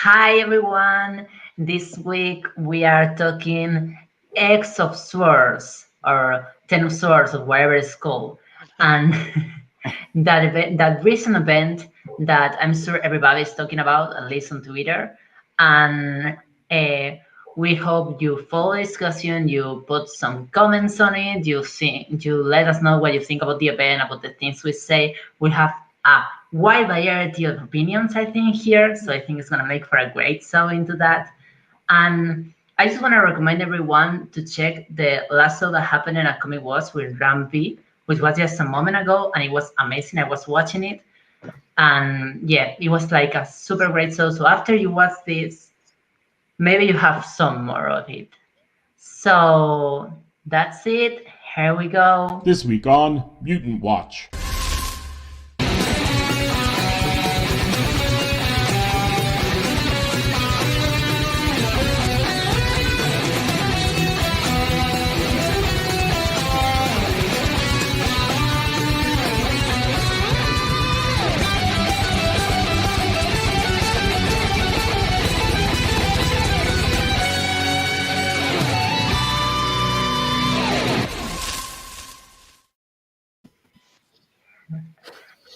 Hi everyone. This week we are talking X of Swords or Ten of Swords or whatever it's called, and that recent event that I'm sure everybody is talking about, at least on Twitter, and uh, we hope you follow the discussion. You put some comments on it. You let us know what you think about the event, about the things we say. We have a wide variety of opinions, I think, here. So I think it's gonna make for a great show into that. And I just want to recommend everyone to check the last show that happened in a Comic Watch with Ram V, which was just a moment ago, and it was amazing. I was watching it, and yeah, it was like a super great show. So after you watch this, maybe you have some more of it. So that's it. Here we go. This week on Mutant Watch.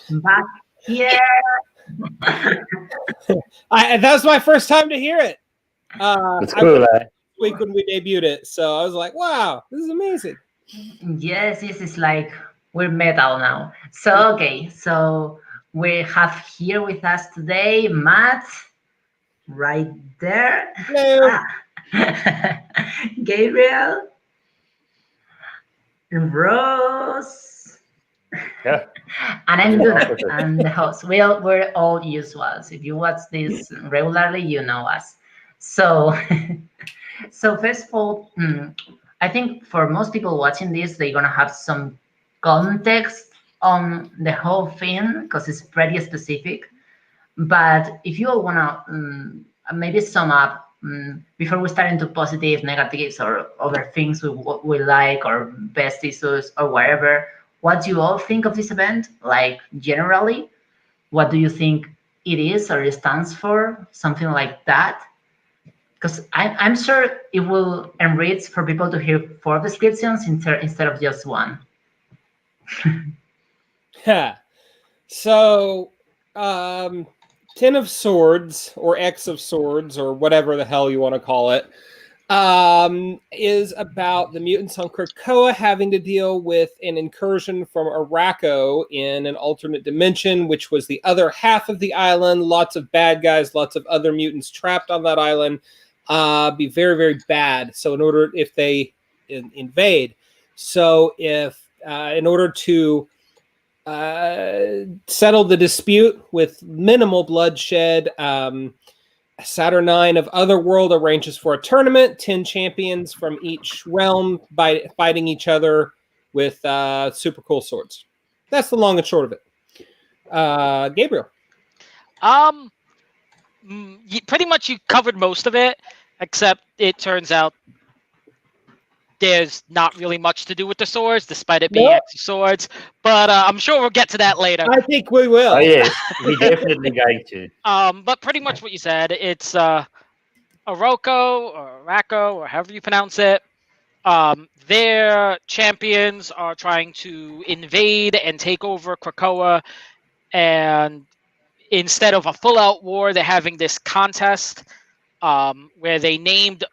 Back here. That was my first time to hear it. It's cool, Week when we debuted it, so I was like, "Wow, this is amazing." Yes, this is like we're metal now. So okay, so we have here with us today Matt, right there. Hello. Gabriel, Rose, Yeah. and I'm Luna, and the host. We're all usuals. If you watch this regularly, you know us. So, so first of all, I think for most people watching this, they're gonna have some context on the whole thing because it's pretty specific. But if you all wanna maybe sum up before we start into positive, negatives, or other things we like, or best issues, or whatever, what do you all think of this event? Like generally, what do you think it is or it stands for? Something like that. Because I'm sure it will enrich for people to hear 4 descriptions instead of just one. Yeah. So, Ten of Swords or X of Swords or whatever the hell you want to call it is about the mutants on Krakoa having to deal with an incursion from Arakko in an alternate dimension, which was the other half of the island. Lots of bad guys, lots of other mutants trapped on that island. Be very, very bad. So if they invade, so in order to settle the dispute with minimal bloodshed, Saturnine of Otherworld arranges for a tournament, 10 champions from each realm fighting each other with super cool swords. That's the long and short of it. Gabriel. Pretty much you covered most of it, except it turns out there's not really much to do with the swords, despite it being X swords. But I'm sure we'll get to that later. I think we will. Oh yes, we're definitely going to. But pretty much what you said, it's Arakko or Arakko or however you pronounce it. Their champions are trying to invade and take over Krakoa, and instead of a full-out war, they're having this contest where they named.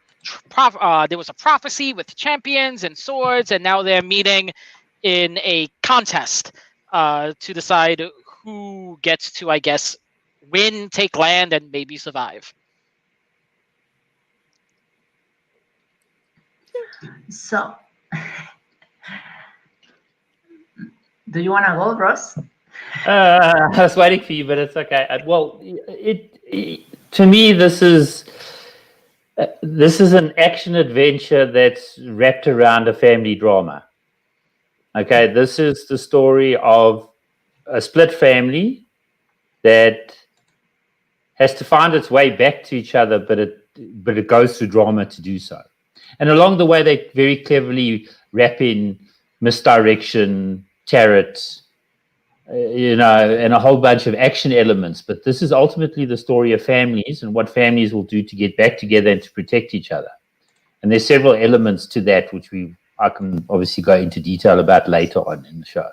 There was a prophecy with champions and swords, and now they're meeting in a contest to decide who gets to, I guess, win, take land, and maybe survive. So, do you want to go, Ross? I was waiting for you, but it's okay. Well, to me, this is an action adventure that's wrapped around a family drama. Okay, this is the story of a split family that has to find its way back to each other, but it goes through drama to do so. And along the way, they very cleverly wrap in misdirection, tarot, and a whole bunch of action elements. But this is ultimately the story of families and what families will do to get back together and to protect each other. And there's several elements to that which I can obviously go into detail about later on in the show.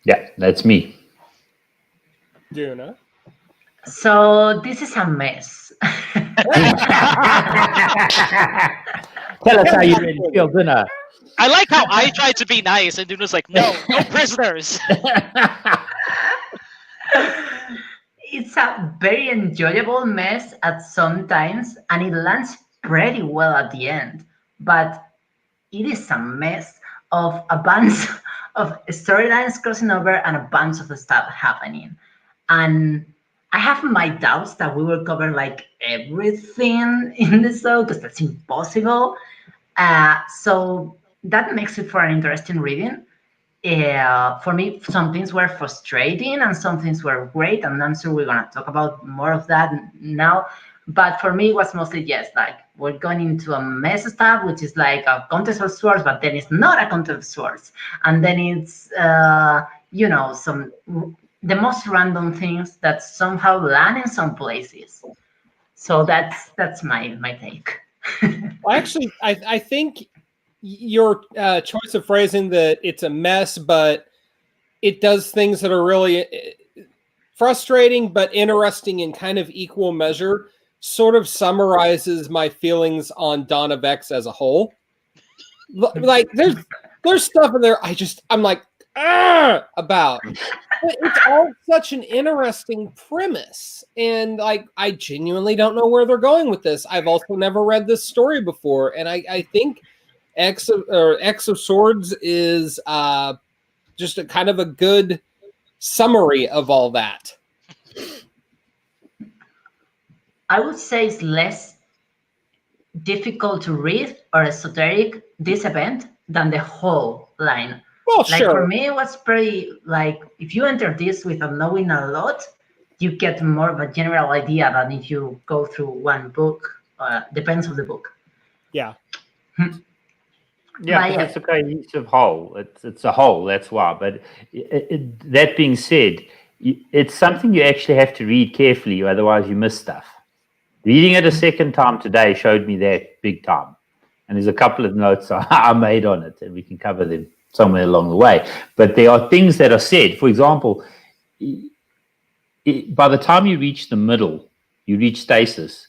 Yeah, that's me. Duna. So this is a mess. Tell us how you really feel, Duna. I like how I tried to be nice, and Duna's like, no prisoners. It's a very enjoyable mess at some times, and it lands pretty well at the end. But it is a mess of a bunch of storylines crossing over and a bunch of stuff happening. And I have my doubts that we will cover like everything in the show because that's impossible. So that makes it for an interesting reading. For me, some things were frustrating and some things were great, and I'm sure we're gonna talk about more of that now. But for me, it was mostly yes, like we're going into a mess stuff, which is like a contest of swords, but then it's not a contest of swords, and then it's some the most random things that somehow land in some places. So that's my take. Well, actually, I think your choice of phrasing that it's a mess, but it does things that are really frustrating but interesting in kind of equal measure sort of summarizes my feelings on Dawn of X as a whole. Like there's stuff in there I'm like about. But it's all such an interesting premise, and like I genuinely don't know where they're going with this. I've also never read this story before, and I think X of Swords is just a kind of a good summary of all that. I would say it's less difficult to read or esoteric, this event, than the whole line. Well, Like sure. for me, it was pretty like if you enter this without knowing a lot, you get more of a general idea than if you go through one book. Depends on the book. Yeah. Yeah, because it's a cohesive whole. It's a whole. That's why. But that being said, it's something you actually have to read carefully, otherwise you miss stuff. Reading it a second time today showed me that big time, and there's a couple of notes I made on it, and we can cover them somewhere along the way. But there are things that are said. For example, by the time you reach the middle, you reach stasis.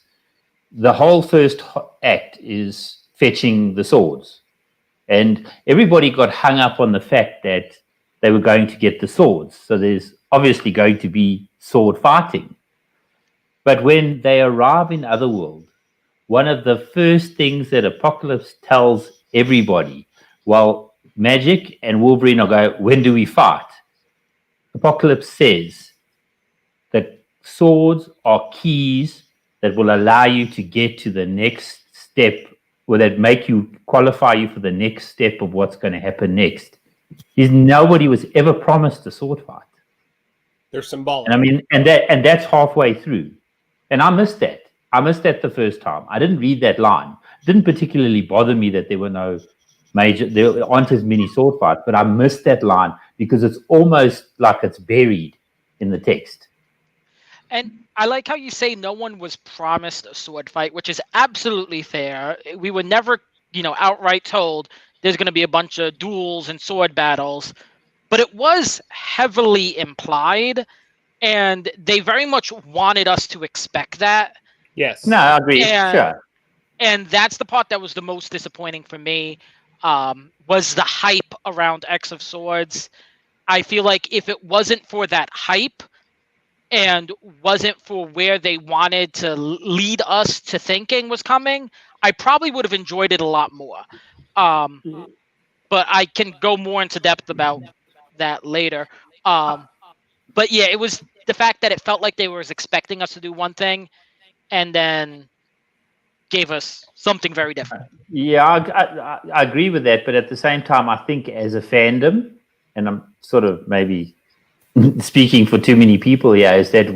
The whole first act is fetching the swords. And everybody got hung up on the fact that they were going to get the swords. So there's obviously going to be sword fighting. But when they arrive in Otherworld, one of the first things that Apocalypse tells everybody, while Magic and Wolverine are going, when do we fight? Apocalypse says that swords are keys that will allow you to get to the next step, or that make you qualify you for the next step of what's going to happen next. Nobody was ever promised a sword fight. They're symbolic. And I mean, and that's halfway through. And I missed that. I missed that the first time. I didn't read that line. It didn't particularly bother me that there aren't as many sword fights, but I missed that line because it's almost like it's buried in the text. And I like how you say no one was promised a sword fight, which is absolutely fair. We were never, outright told there's going to be a bunch of duels and sword battles, but it was heavily implied, and they very much wanted us to expect that. Yes. No, I agree. Sure. And that's the part that was the most disappointing for me, was the hype around X of Swords. I feel like if it wasn't for that hype and wasn't for where they wanted to lead us to thinking was coming, I probably would have enjoyed it a lot more. But I can go more into depth about that later. But yeah, it was the fact that it felt like they were expecting us to do one thing and then gave us something very different. Yeah, I agree with that. But at the same time, I think as a fandom, and I'm sort of maybe speaking for too many people here, is that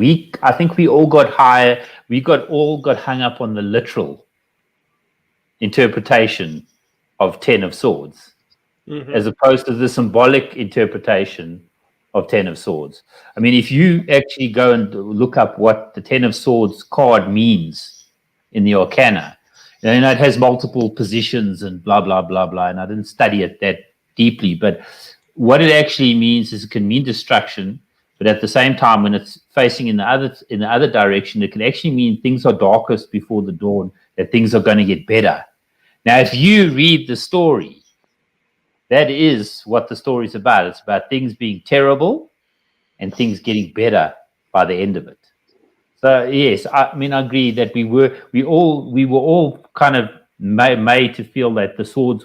I think we all got hung up on the literal interpretation of 10 of Swords. as opposed to the symbolic interpretation of Ten of Swords. I mean, if you actually go and look up what the Ten of Swords card means in the Arcana, it has multiple positions and blah, blah, blah, blah, and I didn't study it that deeply, but what it actually means is it can mean destruction, but at the same time, when it's facing in the other direction, it can actually mean things are darkest before the dawn, that things are going to get better. Now, if you read the story, that is what the story is about. It's about things being terrible and things getting better by the end of it. So yes, I mean, I agree that we were all kind of made to feel that the swords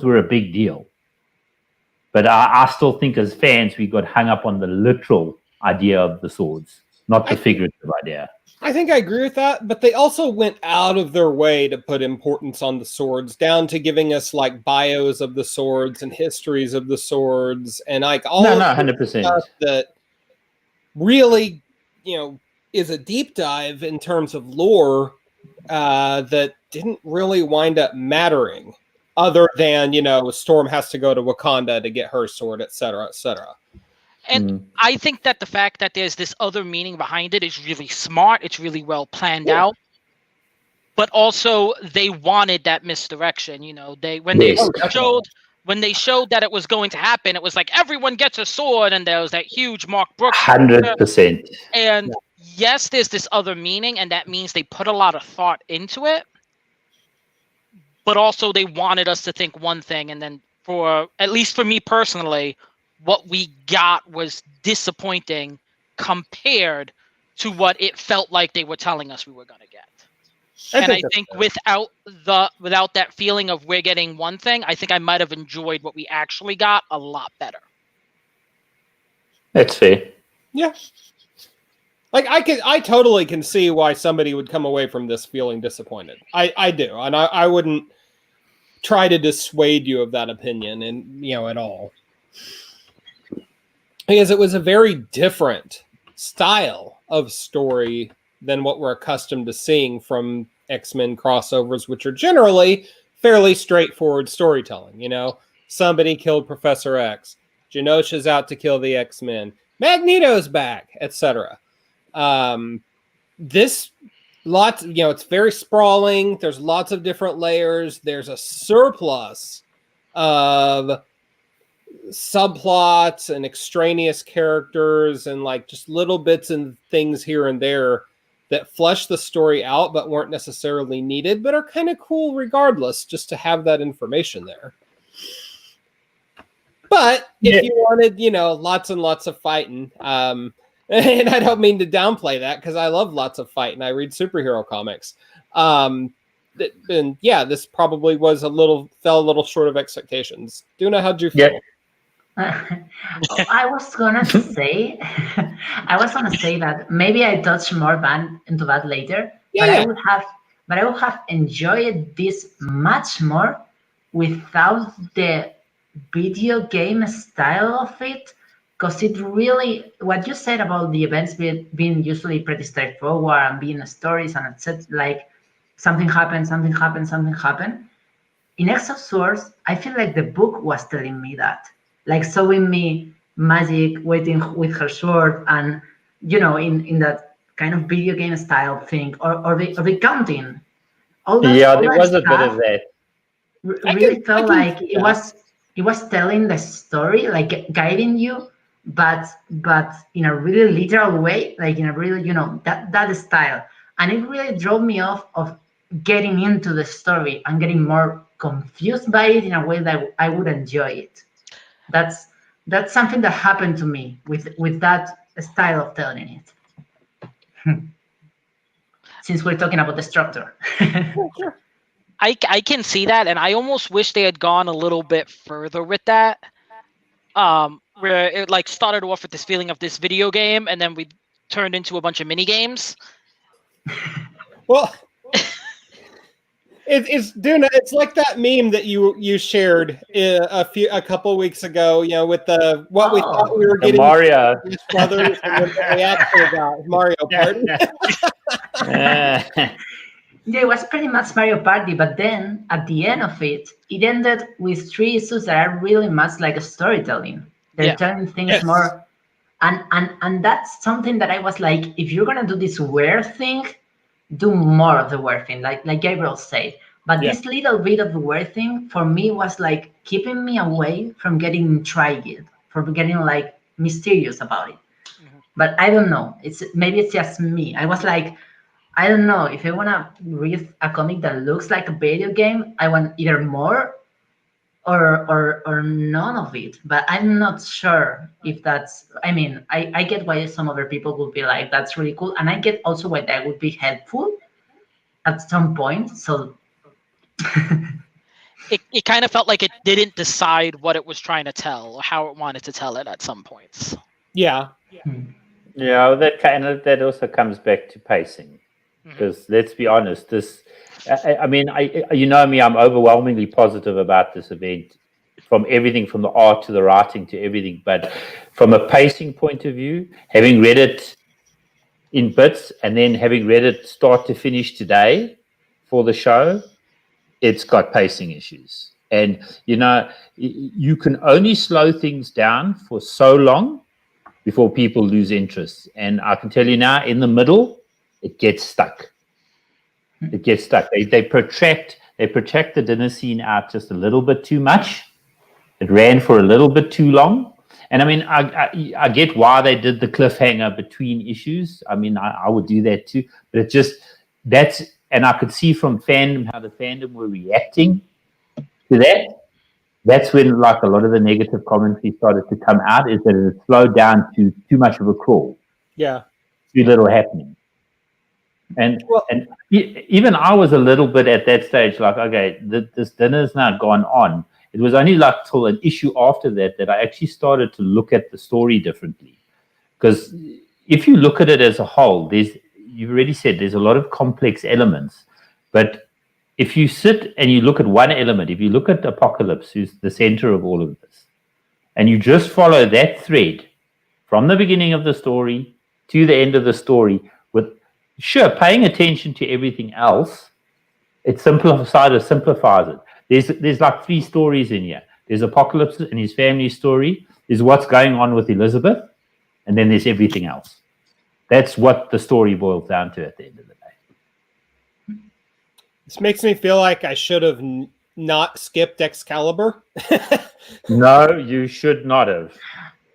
were a big deal. But I still think as fans, we got hung up on the literal idea of the swords, not the figurative idea. I think I agree with that, but they also went out of their way to put importance on the swords, down to giving us like bios of the swords and histories of the swords, and like all 100%. stuff that really, is a deep dive in terms of lore that didn't really wind up mattering, other than Storm has to go to Wakanda to get her sword, etc., etc. And I think that the fact that there's this other meaning behind it is really smart. It's really well planned out. But also, they wanted that misdirection. When they showed that it was going to happen, it was like everyone gets a sword, and there was that huge Mark Brooks. 100%. And yes, there's this other meaning, and that means they put a lot of thought into it. But also, they wanted us to think one thing, and then at least for me personally, what we got was disappointing compared to what it felt like they were telling us we were going to get. I think without that feeling of we're getting one thing, I think I might have enjoyed what we actually got a lot better. That's fair. Yeah. Like I totally can see why somebody would come away from this feeling disappointed. I do, and I wouldn't try to dissuade you of that opinion, and at all. Because it was a very different style of story than what we're accustomed to seeing from X-Men crossovers, which are generally fairly straightforward storytelling. Somebody killed Professor X, Genosha's out to kill the X-Men, Magneto's back, etc. It's very sprawling. There's lots of different layers. There's a surplus of subplots and extraneous characters and like just little bits and things here and there that flesh the story out but weren't necessarily needed, but are kind of cool regardless, just to have that information there. But if you wanted, lots and lots of fighting, and I don't mean to downplay that because I love lots of fighting. I read superhero comics. This probably fell a little short of expectations. Duna, how'd you feel? Yeah. I was gonna say that maybe I touch more into that later. I would have enjoyed this much more without the video game style of it, because it really, what you said about the events being usually pretty straightforward and being stories and etc., like something happened. In X of Swords, I feel like the book was telling me that. Like showing me Magic waiting with her sword, and in that kind of video game style thing, or the counting. There was a bit of that. Really felt like it was telling the story, like guiding you, but in a really literal way, like in a really that style, and it really drove me off of getting into the story and getting more confused by it in a way that I would enjoy it. That's something that happened to me with that style of telling it. Since we're talking about the structure. I can see that, and I almost wish they had gone a little bit further with that. Where it like started off with this feeling of this video game, and then we turned into a bunch of mini games. Well, it's Duna. It's like that meme that you shared a couple weeks ago. With the what we thought we were getting Mario brothers, and what we actually got Mario Party. Yeah, it was pretty much Mario Party, but then at the end of it, it ended with three issues that are really much like a storytelling. They're Yeah. telling things Yes. more, and that's something that I was like, if you're gonna do this weird thing, do more of the weird thing, like Gabriel said. But Yeah. this little bit of the weird thing for me was like keeping me away from getting intrigued, from getting like mysterious about it. Mhm. But I don't know. Maybe it's just me. I was like, I don't know if I wanna read a comic that looks like a video game. I want either more or none of it. But I'm not sure if that's. I mean, I get why some other people would be like, that's really cool, and I get also why that would be helpful at some point. So It kind of felt like it didn't decide what it was trying to tell or how it wanted to tell it at some points. Yeah. Yeah, that also comes back to pacing. Mhm. Because let's be honest, I mean, you know me, I'm overwhelmingly positive about this event, from everything from the art to the writing to everything. But from a pacing point of view, having read it in bits and then having read it start to finish today for the show, it's got pacing issues. And you know, you can only slow things down for so long before people lose interest. And I can tell you now, in the middle, it gets stuck. It gets stuck. They protract the dinner scene out just a little bit too much. It ran for a little bit too long. And I mean, I get why they did the cliffhanger between issues. I mean, I would do that too. But it just that's and I could see from fandom how the fandom were reacting to that. That's when like a lot of the negative commentary started to come out, is that it slowed down to too much of a crawl, Yeah. too little happening. And Well, and even I was a little bit at that stage like, okay, this dinner's now gone on. It was only like till an issue after that that I actually started to look at the story differently. Because if you look at it as a whole, you've already said there's a lot of complex elements. But if you sit and you look at one element, if you look at Apocalypse, who's the center of all of this, and you just follow that thread from the beginning of the story to the end of the story, with sure paying attention to everything else, it simplifies it. There's like three stories in here. There's Apocalypse and his family story. There's what's going on with Elizabeth, and then there's everything else. That's what the story boils down to at the end of the day. this makes me feel like I should have not skipped Excalibur. No, you should not have.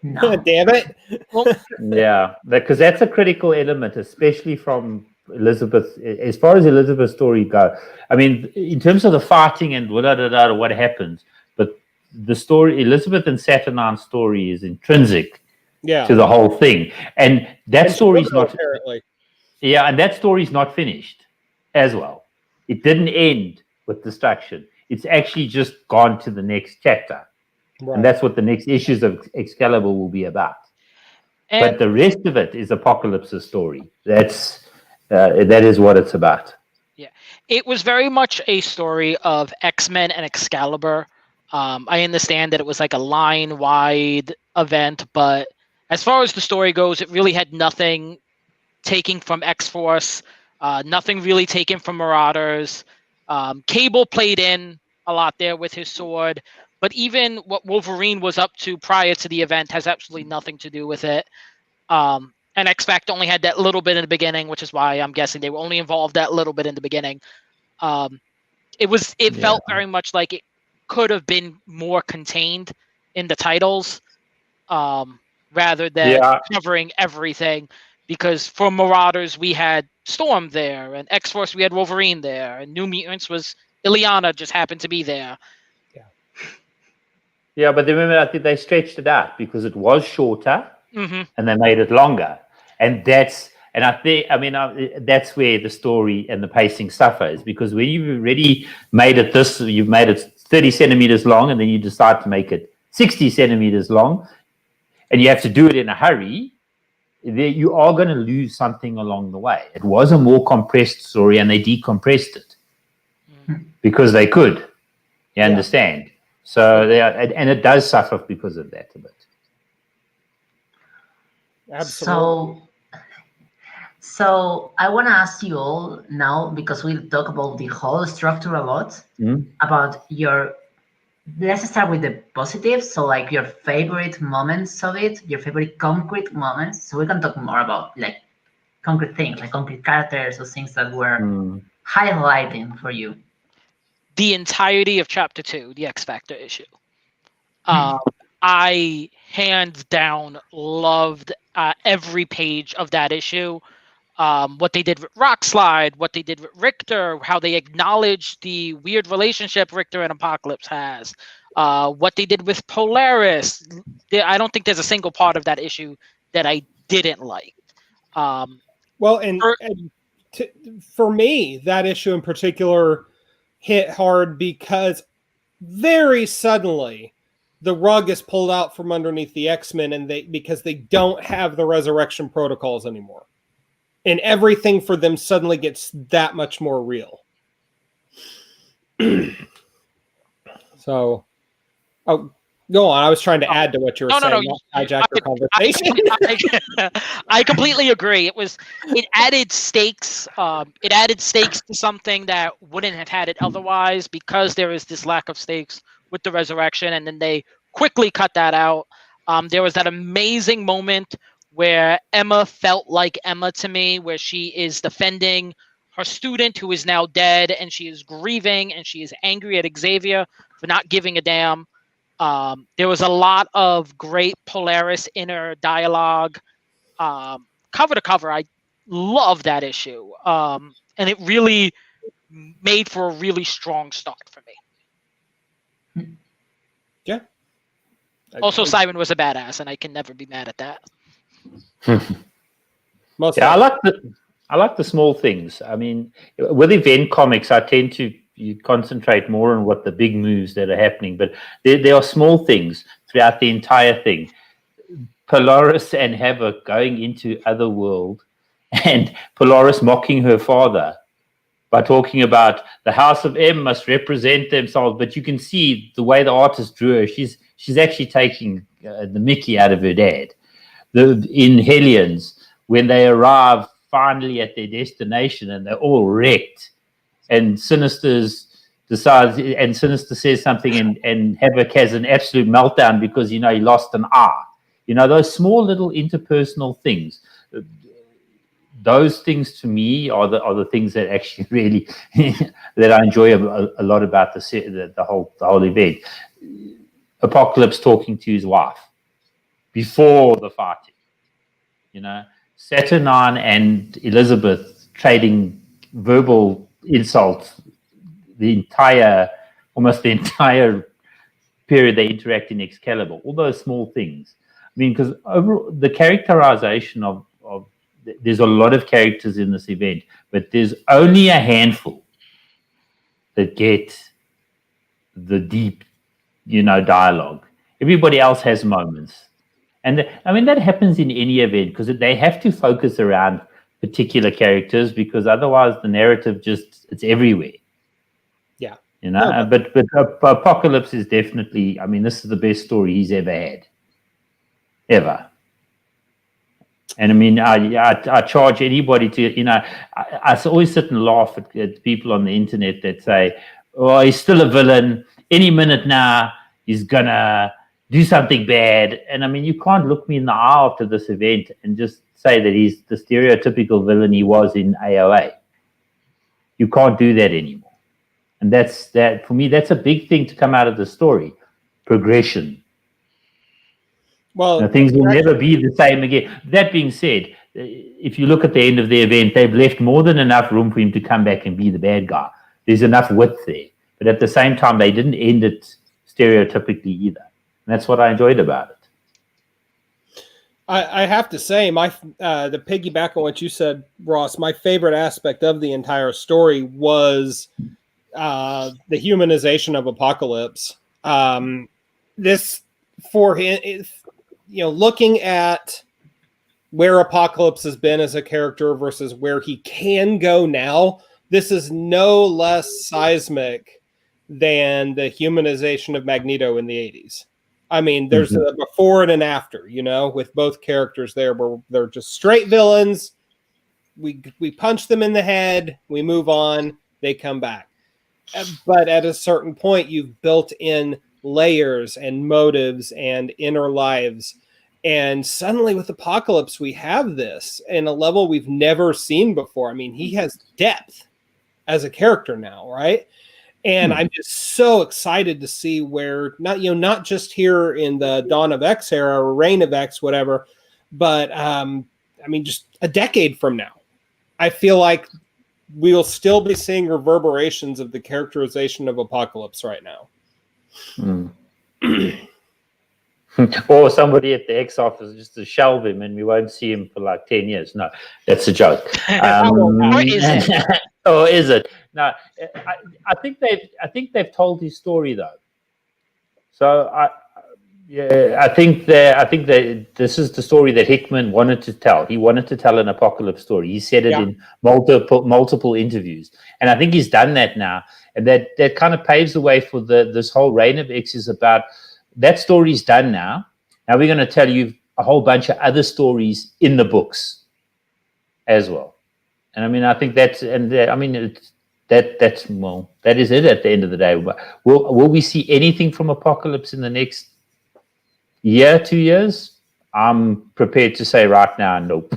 no. Damn it. Well, Yeah, because that's a critical element, especially from Elizabeth. As far as Elizabeth's story go, I mean, in terms of the fighting and what happens, but the story, Elizabeth and Saturnine's story, is intrinsic Yeah. to the whole thing, and that And story's Scorpio, not. apparently. Yeah, and that story's not finished as well. It didn't end with destruction. It's actually just gone to the next chapter, Right. and that's what the next issues of Excalibur will be about. and But the rest of it is Apocalypse's story. That is what it's about. it was very much a story of X-Men and Excalibur. I understand that it was like a line-wide event, but as far as the story goes, it really had nothing taking from X-Force, nothing really taken from Marauders. Cable played in a lot there with his sword, but even what Wolverine was up to prior to the event has absolutely nothing to do with it. And X-Fact only had that little bit in the beginning, which is why I'm guessing they were only involved that little bit in the beginning. It felt very much like it could have been more contained in the titles, rather than covering everything. Because for Marauders we had Storm there, and X-Force we had Wolverine there, and New Mutants was Ileana just happened to be there. Yeah, but remember, I think they stretched it out because it was shorter, Mm-hmm. and they made it longer, and that's where the story and the pacing suffers, because when you've already made it you've made it 30 centimeters long, and then you decide to make it 60 centimeters long, and you have to do it in a hurry. You are going to lose something along the way. It was a more compressed story, and they decompressed it because they could. You understand? So and it does suffer because of that a bit. Absolutely. So I want to ask you all now, because we'll talk about the whole structure a lot, about your. Let's start with the positives. So like your favorite moments of it, your favorite concrete moments. So we can talk more about like concrete things, like concrete characters or things that were highlighting for you. The entirety of Chapter 2, the X Factor issue. I hands down loved every page of that issue. What they did with Rockslide, what they did with Richter, how they acknowledged the weird relationship Richter and Apocalypse has, what they did with Polaris. I don't think there's a single part of that issue that I didn't like. Well, for me, that issue in particular hit hard because very suddenly the rug is pulled out from underneath the X-Men, and because they don't have the resurrection protocols anymore. And everything for them suddenly gets that much more real. So, go on. I was trying to add to what you were saying. No. Hijack your conversation. I completely agree. It added stakes. It added stakes to something that wouldn't have had it otherwise, because there is this lack of stakes with the resurrection, and then they quickly cut that out. There was that amazing moment where Emma felt like Emma to me, where she is defending her student who is now dead, and she is grieving, and she is angry at Xavier for not giving a damn. There was a lot of great Polaris inner dialogue. Cover to cover, I love that issue. And it really made for a really strong start for me. Yeah. Also, Simon was a badass, and I can never be mad at that. Yeah, I like the small things. I mean, with event comics, I tend to concentrate more on what the big moves that are happening, but there are small things throughout the entire thing. Polaris and Havoc going into Otherworld, and Polaris mocking her father by talking about the House of M must represent themselves, but you can see the way the artist drew her. She's actually taking the Mickey out of her dad. In Hellions, when they arrive finally at their destination and they're all wrecked, and Sinister says something, and Havoc has an absolute meltdown because he lost an eye. Those small little interpersonal things. Those things to me are the things that actually really that I enjoy a lot about the whole event. Apocalypse talking to his wife before the fighting, Saturnine and Elizabeth trading verbal insults almost the entire period they interact in Excalibur. All those small things. I mean, because overall the characterization of there's a lot of characters in this event, but there's only a handful that get the deep, dialogue. Everybody else has moments. And I mean, that happens in any event because they have to focus around particular characters, because otherwise the narrative it's everywhere. Yeah. But Apocalypse is definitely, I mean, this is the best story he's ever had. Ever. And I mean, I charge anybody to, I always sit and laugh at people on the internet that say, oh, he's still a villain. Any minute now, he's going to do something bad. And I mean, you can't look me in the eye after this event and just say that he's the stereotypical villain he was in AOA. You can't do that anymore. And that for me, that's a big thing to come out of the story. Progression. Well, things will never be the same again. That being said, if you look at the end of the event, they've left more than enough room for him to come back and be the bad guy. There's enough width there. But at the same time, they didn't end it stereotypically either. And that's what I enjoyed about it. I have to say, the piggyback on what you said, Ross, my favorite aspect of the entire story was the humanization of Apocalypse. This, for him, looking at where Apocalypse has been as a character versus where he can go now, this is no less seismic than the humanization of Magneto in the 80s. I mean, there's a before and an after, with both characters there where they're just straight villains we punch them in the head, we move on, they come back. But at a certain point, you've built in layers and motives and inner lives. And suddenly with Apocalypse, we have this in a level we've never seen before. I mean, he has depth as a character now, right? And I'm just so excited to see where not just here in the Dawn of X era or Reign of X, whatever, but I mean, just a decade from now, I feel like we'll still be seeing reverberations of the characterization of Apocalypse right now. Or somebody at the X office just to shelve him and we won't see him for like 10 years. No, that's a joke. Or is it? Or is it? No, I think they've told his story though. So I think that this is the story that Hickman wanted to tell. He wanted to tell an Apocalypse story. He said it in multiple interviews, and I think he's done that now. And that kind of paves the way for this whole Reign of X is about. That story's done now. Now we're going to tell you a whole bunch of other stories in the books as well. And I mean, I think that is it at the end of the day. Will we see anything from Apocalypse in the next year, 2 years? I'm prepared to say right now, nope.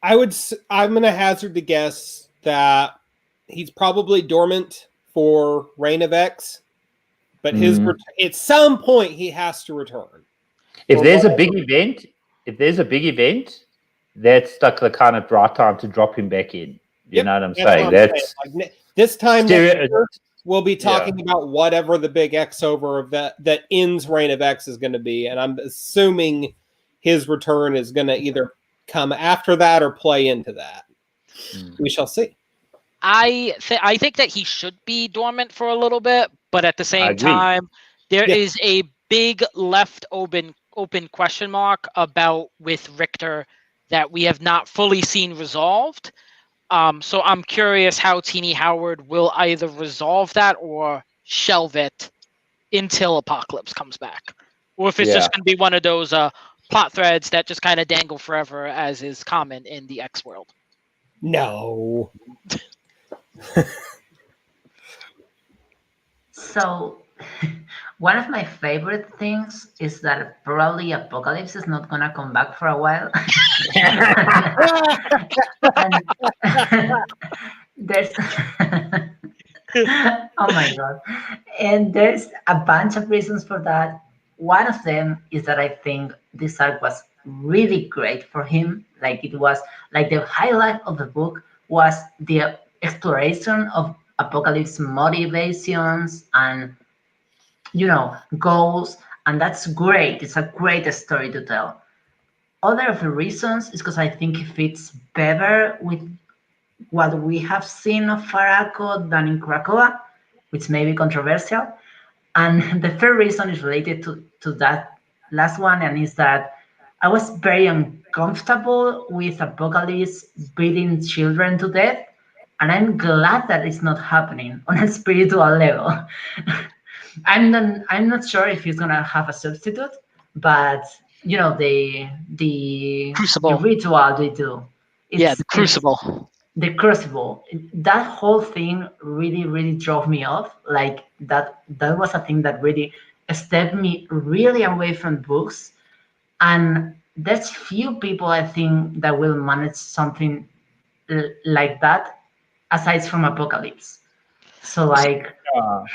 I'm going to hazard the guess that he's probably dormant for Reign of X. But at some point he has to return. If there's a big event, that's like the kind of right time to drop him back in. You know what I'm saying? That's like, this time next year, we'll be talking about whatever the big X over of that ends Reign of X is going to be, and I'm assuming his return is going to either come after that or play into that. We shall see. I think that he should be dormant for a little bit, but at the same time, there is a big left open question mark about with Richter that we have not fully seen resolved. So I'm curious how Teenie Howard will either resolve that or shelve it until Apocalypse comes back, or if it's just going to be one of those plot threads that just kind of dangle forever, as is common in the X world. No. So, one of my favorite things is that probably Apocalypse is not gonna come back for a while. And there's oh my god, and there's a bunch of reasons for that. One of them is that I think this arc was really great for him. Like it was like the highlight of the book was the exploration of Apocalypse motivations and goals, and that's great. It's a great story to tell. Other of the reasons is because I think it fits better with what we have seen of Arakko than in Krakoa, which may be controversial. And the third reason is related to that last one, and is that I was very uncomfortable with Apocalypse beating children to death, and I'm glad that it's not happening on a spiritual level. I'm not sure if he's gonna have a substitute, but the Crucible. the ritual they do. The Crucible. The Crucible. That whole thing really, really drove me off. Like that was a thing that really stepped me really away from books. And there's few people I think that will manage something like that aside from Apocalypse. So like I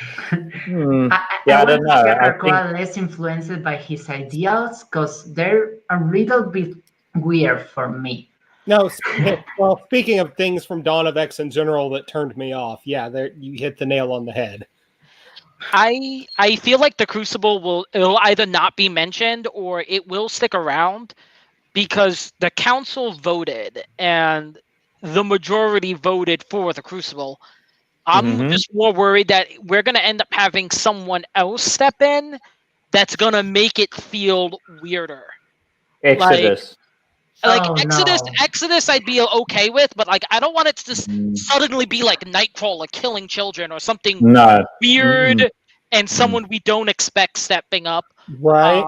don't know. I think less influenced by his ideals because they're a little bit weird for me. No, well, speaking of things from Dawn of X in general that turned me off, you hit the nail on the head. I feel like the Crucible it'll either not be mentioned or it will stick around because the council voted and the majority voted for the Crucible. I'm just more worried that we're going to end up having someone else step in that's going to make it feel weirder. Exodus. Exodus I'd be okay with, but like I don't want it to just suddenly be like Nightcrawler killing children or something weird and someone we don't expect stepping up. Right.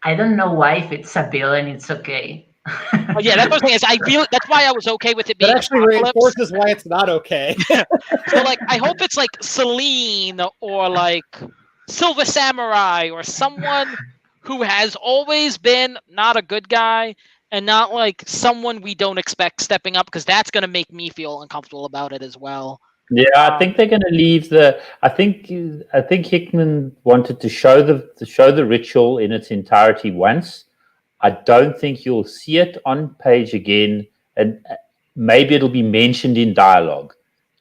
I don't know why if it's a villain it's okay. Oh, yeah, that's what I'm saying. Is I feel that's why I was okay with it being That actually Apocalypse. reinforces why it's not okay. So like, I hope it's like Celine or like Silver Samurai or someone who has always been not a good guy and not like someone we don't expect stepping up, because that's gonna make me feel uncomfortable about it as well. Yeah, I think they're going to leave the. I think Hickman wanted to show the ritual in its entirety once. I don't think you'll see it on page again, and maybe it'll be mentioned in dialogue.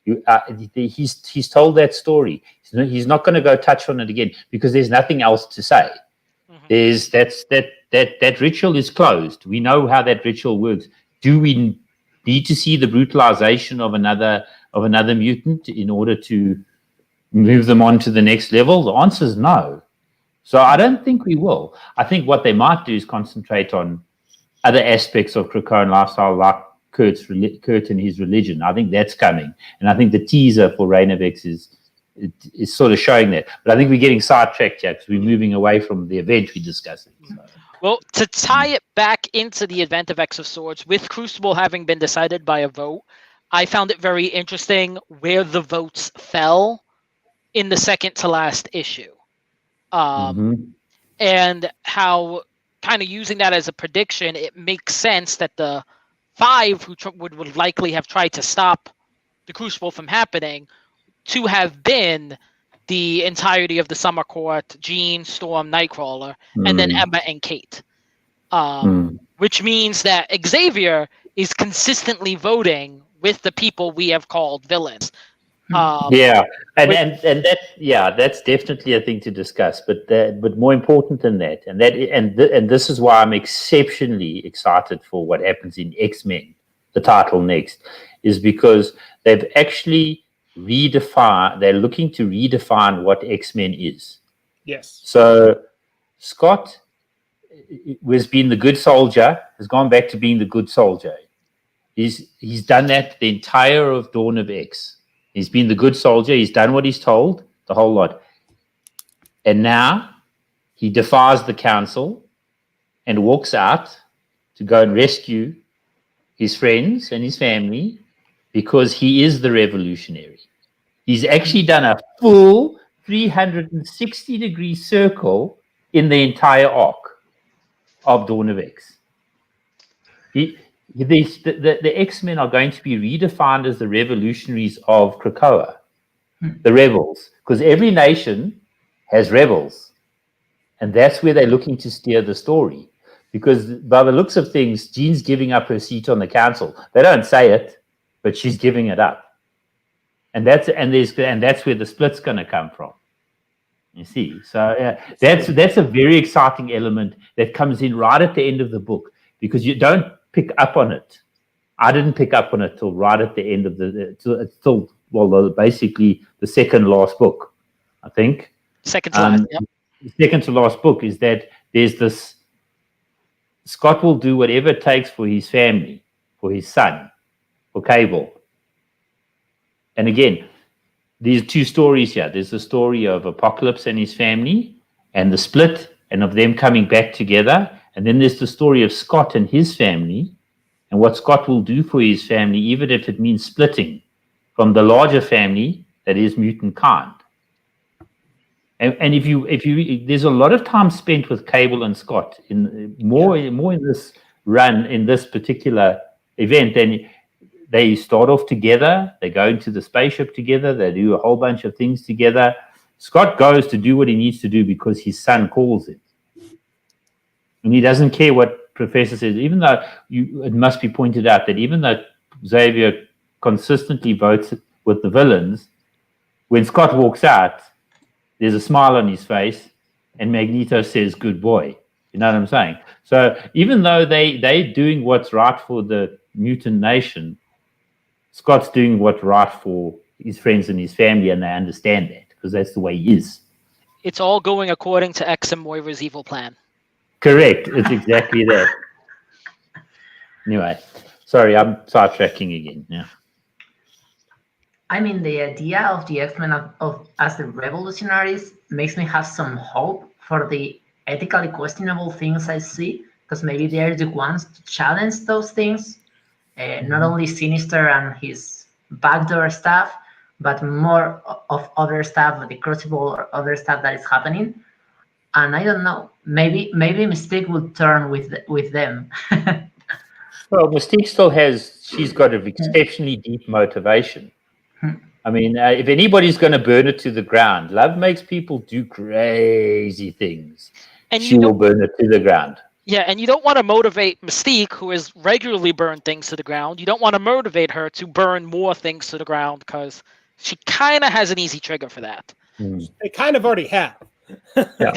He's told that story. He's not going to go touch on it again because there's nothing else to say. Mhm. That ritual is closed. We know how that ritual works. Do we need to see the brutalization of another mutant in order to move them on to the next level? The answer is no. So I don't think we will. I think what they might do is concentrate on other aspects of Krakoan lifestyle, like Kurt and his religion. I think that's coming, and I think the teaser for Reign of X is sort of showing that. But I think we're getting sidetracked here because we're moving away from the event we're discussing. So. Well, to tie it back into the event of X of Swords, with Crucible having been decided by a vote, I found it very interesting where the votes fell in the second to last issue. And how, kind of using that as a prediction, it makes sense that the 5 who would likely have tried to stop the Crucible from happening to have been the entirety of the Summer Court, Jean, Storm, Nightcrawler, and then Emma and Kate. Which means that Xavier is consistently voting with the people we have called villains. And that's definitely a thing to discuss. But more important than that, and this is why I'm exceptionally excited for what happens in X-Men, the title next, is because they've actually they're looking to redefine what X-Men is. Yes. So Scott has been the good soldier, has gone back to being the good soldier. He's done that the entire of Dawn of X. He's been the good soldier. He's done what he's told, the whole lot. And now he defies the council and walks out to go and rescue his friends and his family because he is the revolutionary. He's actually done a full 360-degree circle in the entire arc of Dawn of X. The X-Men are going to be redefined as the revolutionaries of Krakoa, the rebels, because every nation has rebels, and that's where they're looking to steer the story. Because by the looks of things, Jean's giving up her seat on the council. They don't say it, but she's giving it up, and that's where the split's going to come from. You see, so that's a very exciting element that comes in right at the end of the book because you don't pick up on it. I didn't pick up on it till right at the end of basically the second last book, I think. Second to last, yep. Second to last book is that there's this. Scott will do whatever it takes for his family, for his son, for Cable. And again, these two stories here. There's the story of Apocalypse and his family, and the split, and of them coming back together. And then there's the story of Scott and his family, and what Scott will do for his family, even if it means splitting from the larger family that is mutant kind. And if you there's a lot of time spent with Cable and Scott in more in this run, in this particular event. Then they start off together, they go into the spaceship together, they do a whole bunch of things together. Scott goes to do what he needs to do because his son calls him. And he doesn't care what Professor says, even though it must be pointed out that even though Xavier consistently votes with the villains, when Scott walks out, there's a smile on his face, and Magneto says, "Good boy." You know what I'm saying? So even though they're doing what's right for the mutant nation, Scott's doing what's right for his friends and his family, and they understand that because that's the way he is. It's all going according to X and Moira's evil plan. Correct. It's exactly that. Anyway, sorry, I'm sidetracking again. Yeah. I mean, the idea of the X-Men as the revolutionaries makes me have some hope for the ethically questionable things I see, because maybe they're the ones to challenge those things. Not only Sinister and his backdoor stuff, but more of other stuff, like the Crucible or other stuff that is happening. And I don't know, maybe Mystique will turn with them. Well, Mystique still she's got an exceptionally deep motivation. I mean, if anybody's going to burn it to the ground, love makes people do crazy things. And she will burn it to the ground. Yeah, and you don't want to motivate Mystique, who has regularly burned things to the ground. You don't want to motivate her to burn more things to the ground because she kind of has an easy trigger for that. They kind of already have. Yeah.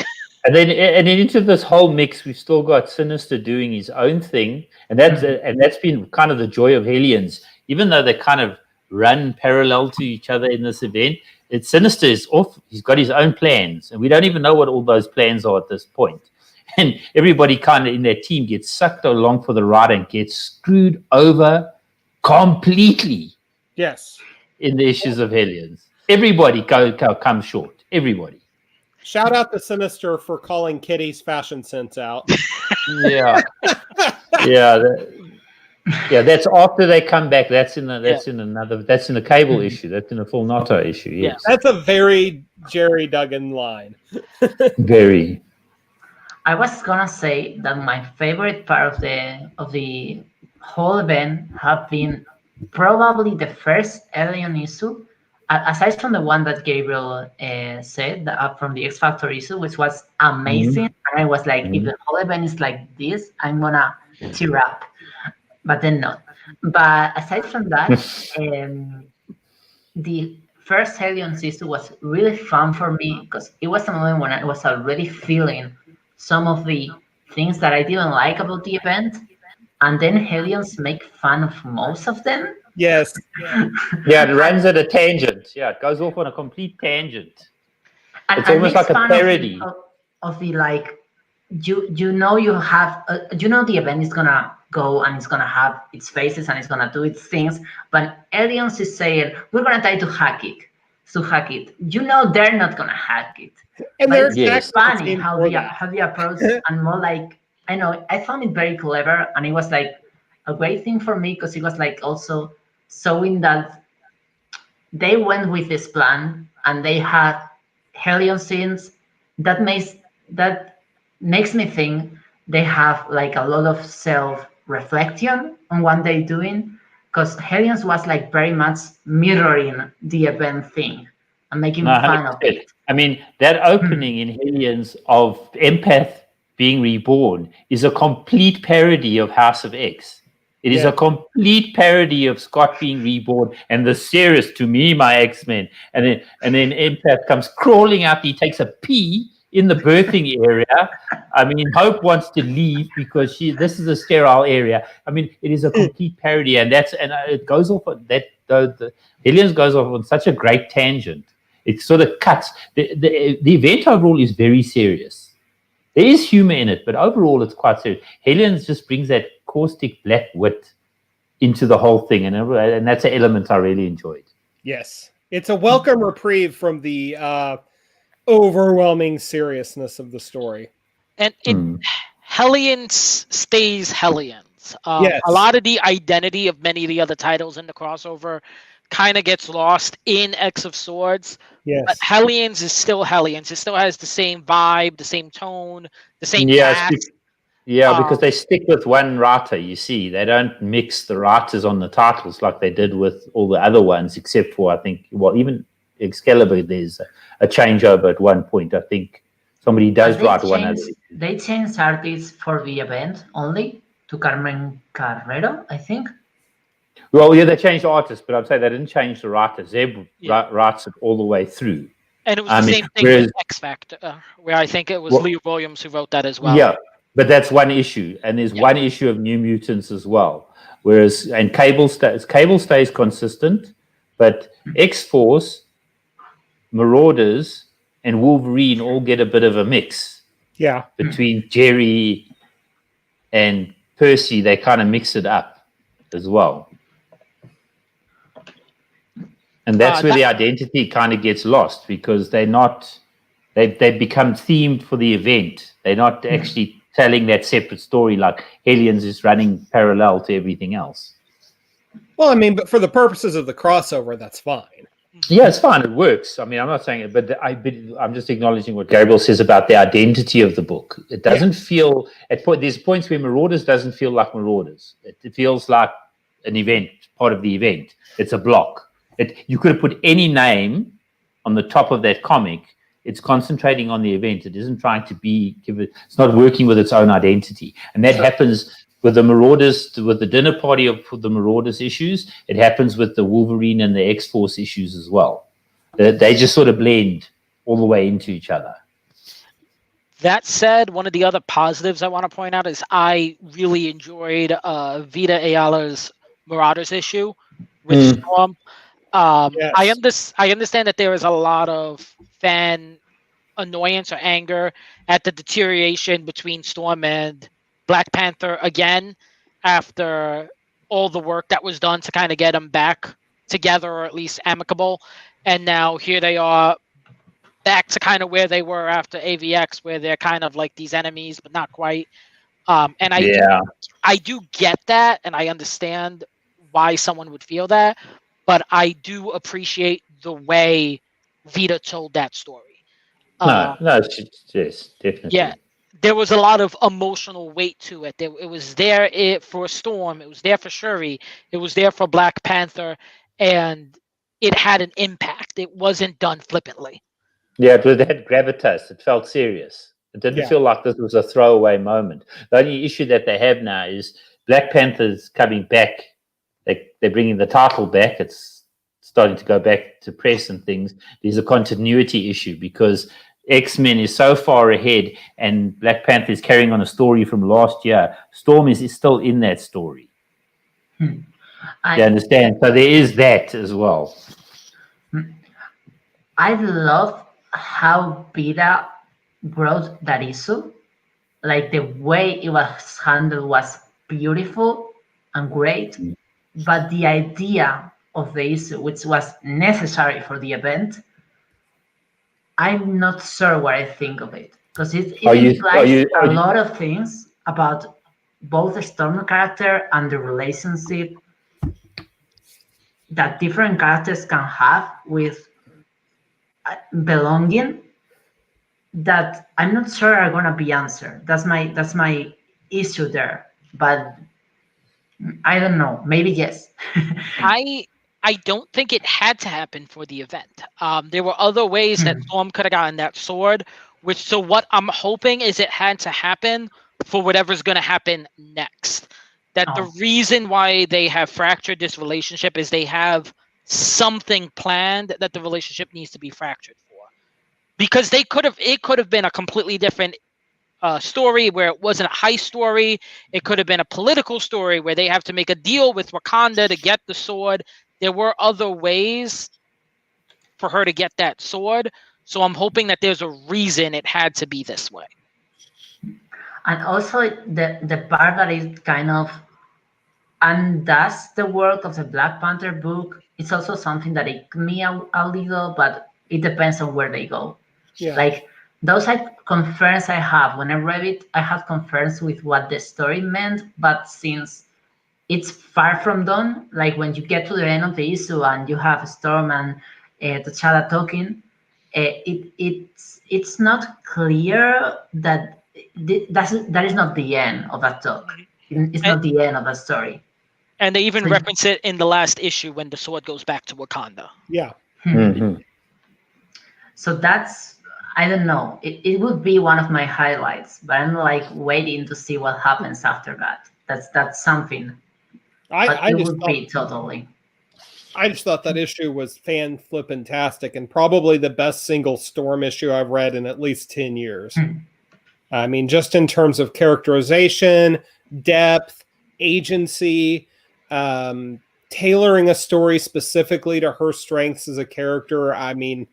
And then into this whole mix, we've still got Sinister doing his own thing, and that's been kind of the joy of Hellions. Even though they kind of run parallel to each other in this event, Sinister is off. He's got his own plans, and we don't even know what all those plans are at this point. And everybody kind of in their team gets sucked along for the ride and gets screwed over completely. Yes. In the issues of Hellions, everybody comes short. Everybody. Shout out to Sinister for calling Kitty's fashion sense out. Yeah, that's after they come back. That's in the Cable issue. That's in the Full Nato issue. Yes, that's a very Jerry Duggan line. Very. I was gonna say that my favorite part of the whole event have been probably the first Alien issue. Aside from the one that Gabriel said from the X Factor issue, which was amazing, and I was like, if the whole event is like this, I'm gonna tear up. But then not. But aside from that, the first Hellions issue was really fun for me because it was a moment when I was already feeling some of the things that I didn't like about the event, and then Hellions make fun of most of them. Yes. Yeah, it runs at a tangent. Yeah, it goes off on a complete tangent. And, it's almost like a parody of the like, you know the event is gonna go and it's gonna have its phases and it's gonna do its things, but Aliens is saying we're gonna try to hack it. You know they're not gonna hack it. And but it's funny how they approach and more like I found it very clever, and it was like a great thing for me because it was like also showing that they went with this plan and they had Hellion scenes that makes me think they have like a lot of self-reflection on what they're doing, because Hellions was like very much mirroring the event thing and making fun of it. I mean, that opening in Hellions of Empath being reborn is a complete parody of House of X. It is a complete parody of Scott being reborn and the serious to me, my X-Men. And then Empath comes crawling out. He takes a pee in the birthing area. I mean, Hope wants to leave because this is a sterile area. I mean, it is a complete parody, and it goes off on that. The Hellions goes off on such a great tangent. It sort of cuts. The event overall is very serious. There is humor in it, but overall it's quite serious. Hellions just brings that caustic black wit into the whole thing, and that's an element I really enjoyed. Yes. It's a welcome reprieve from the overwhelming seriousness of the story. And Hellions stays Hellions. Yes. A lot of the identity of many of the other titles in the crossover kind of gets lost in X of Swords. Yes. But Hellions is still Hellions. It still has the same vibe, the same tone, the same cast. Because they stick with one writer, you see. They don't mix the writers on the titles like they did with all the other ones, except for, I think, even Excalibur, there's a changeover at one point. I think somebody does write one other. They changed artists for the event only to Carmen Carrero, I think. Well, yeah, they changed the artists, but I'd say they didn't change the writers. Zeb writes it all the way through. And it was the same thing with X Factor, where I think it was Leo Williams who wrote that as well. Yeah, but that's one issue, and there's one issue of New Mutants as well. And Cable stays consistent, but X-Force, Marauders, and Wolverine all get a bit of a mix. Yeah. Between Jerry and Percy, they kind of mix it up as well. And that's where the identity kind of gets lost, because they've become themed for the event. They're not actually telling that separate story like Hellions is running parallel to everything else. Well, I mean, but for the purposes of the crossover, that's fine. Yeah, it's fine. It works. I mean, I'm not saying it, but I'm just acknowledging what Gabriel says about the identity of the book. It doesn't feel there's points where Marauders doesn't feel like Marauders. It feels like an event, part of the event. It's a block. You could have put any name on the top of that comic. It's concentrating on the event. It isn't trying to it's not working with its own identity. And that happens with the Marauders, with the dinner party of the Marauders issues. It happens with the Wolverine and the X-Force issues as well. They just sort of blend all the way into each other. That said, one of the other positives I want to point out is I really enjoyed Vita Ayala's Marauders issue with Storm. Yes. I understand that there is a lot of fan annoyance or anger at the deterioration between Storm and Black Panther again after all the work that was done to kind of get them back together or at least amicable. And now here they are back to kind of where they were after AVX, where they're kind of like these enemies, but not quite. And I do get that, and I understand why someone would feel that, but I do appreciate the way Vita told that story. Yes, definitely. Yeah, there was a lot of emotional weight to it. It was there for Storm, it was there for Shuri, it was there for Black Panther, and it had an impact. It wasn't done flippantly. Yeah, it had gravitas. It felt serious. It didn't feel like this was a throwaway moment. The only issue that they have now is Black Panther's coming back. They're bringing the title back. It's starting to go back to press and things. There's a continuity issue because X-Men is so far ahead and Black Panther is carrying on a story from last year. Storm is still in that story. You understand? So there is that as well. I love how Vita wrote that issue. Like the way it was handled was beautiful and great, but the idea of the issue, which was necessary for the event, I'm not sure what I think of it, because it implies a lot of things about both the Storm character and the relationship that different characters can have with belonging that I'm not sure are gonna be answered. That's my issue there. But I don't know. Maybe yes. I don't think it had to happen for the event. There were other ways that Storm could have gotten that sword. So what I'm hoping is it had to happen for whatever's going to happen next. That the reason why they have fractured this relationship is they have something planned that the relationship needs to be fractured for. Because it could have been a completely different story where it wasn't a heist story. It could have been a political story where they have to make a deal with Wakanda to get the sword. There were other ways for her to get that sword. So I'm hoping that there's a reason it had to be this way. And also the part that is kind of undoes the work of the Black Panther book, it's also something that it me a little, but it depends on where they go. Yeah. Like those concerns I have when I read it, I had concerns with what the story meant, but since it's far from done, like when you get to the end of the issue and you have Storm and T'Challa talking, it's not clear that that is not the end of that talk. It's not the end of the story. And they even reference it in the last issue when the sword goes back to Wakanda. Yeah. So that's, I don't know. It would be one of my highlights, but I'm like waiting to see what happens after that. That's something. I just thought that issue was fan-flippin-tastic and probably the best single Storm issue I've read in at least 10 years. I mean, just in terms of characterization, depth, agency, tailoring a story specifically to her strengths as a character. I mean,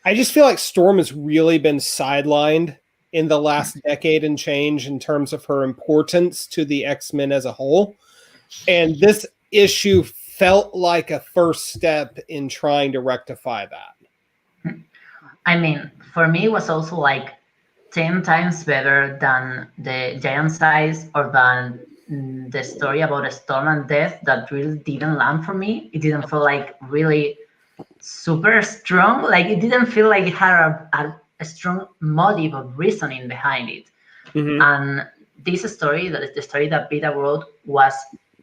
I just feel like Storm has really been sidelined in the last decade and change in terms of her importance to the X-Men as a whole. And this issue felt like a first step in trying to rectify that. I mean, for me, it was also like 10 times better than the giant size or than the story about a storm and death that really didn't land for me. It didn't feel like really super strong. Like it didn't feel like it had a strong motive of reasoning behind it. Mhm. And this story, that is the story that Vita wrote, was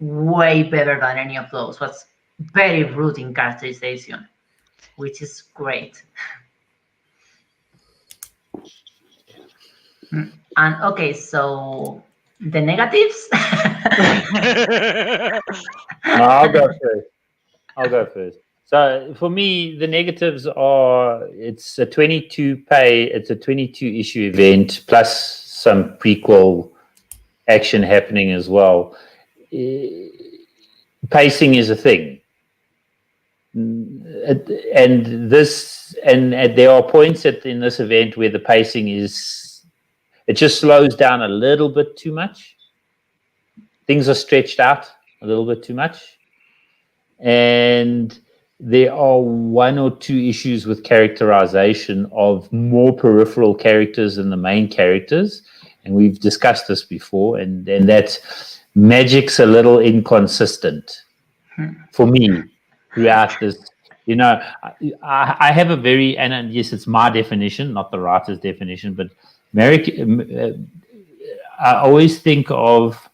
way better than any of those. Was very rude in characterization, which is great. And okay, so the negatives. No, I'll go first. So for me, the negatives are it's a 22 issue event plus some prequel action happening as well. Pacing is a thing. And there are points in this event where the pacing it just slows down a little bit too much. Things are stretched out a little bit too much. And there are one or two issues with characterization of more peripheral characters than the main characters. And we've discussed this before, and that magic's a little inconsistent for me throughout this. You know, I have a very, and yes, it's my definition, not the writer's definition, but I always think of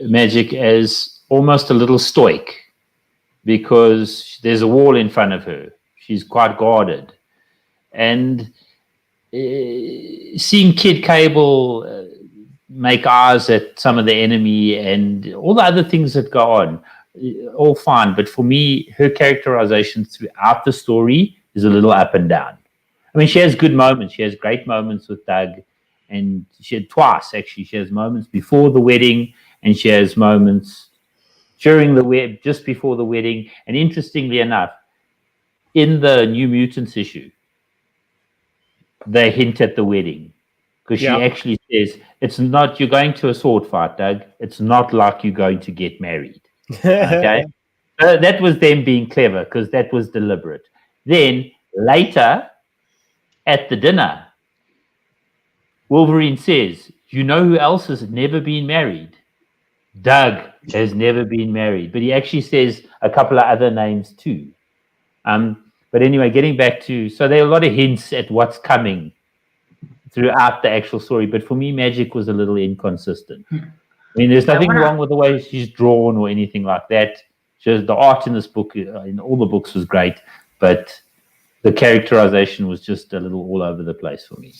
magic as almost a little stoic because there's a wall in front of her. She's quite guarded. And seeing Kid Cable make eyes at some of the enemy and all the other things that go on, all fine. But for me, her characterization throughout the story is a little up and down. I mean, she has good moments. She has great moments with Doug. And she had twice, actually. She has moments before the wedding and she has moments during the just before the wedding. And interestingly enough, in the New Mutants issue, they hint at the wedding because she actually says, it's not, you're going to a sword fight, Doug. It's not like you're going to get married. Okay. That was them being clever because that was deliberate. Then later at the dinner, Wolverine says, you know who else has never been married? Doug has never been married. But he actually says a couple of other names too. But anyway, getting back to, so there are a lot of hints at what's coming throughout the actual story. But for me, magic was a little inconsistent. I mean, there's nothing wrong with the way she's drawn or anything like that. Just the art in this book, in all the books, was great. But the characterization was just a little all over the place for me.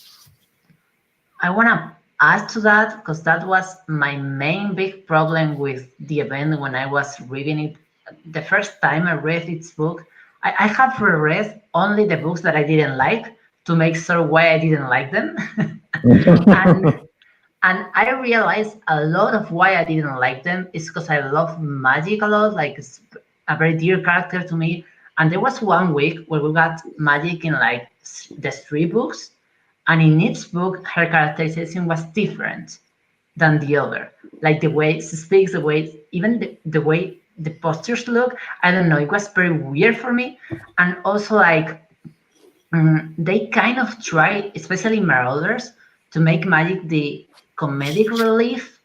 I want to add to that because that was my main big problem with the event when I was reading it. The first time I read this book, I have reread only the books that I didn't like to make sure why I didn't like them. and I realized a lot of why I didn't like them is because I love magic a lot, like it's a very dear character to me. And there was one week where we got magic in like the 3 books. And in each book, her characterization was different than the other. Like the way she speaks, the way, even the way the postures look, I don't know, it was very weird for me. And also like, they kind of try, especially Marauders, to make magic the comedic relief.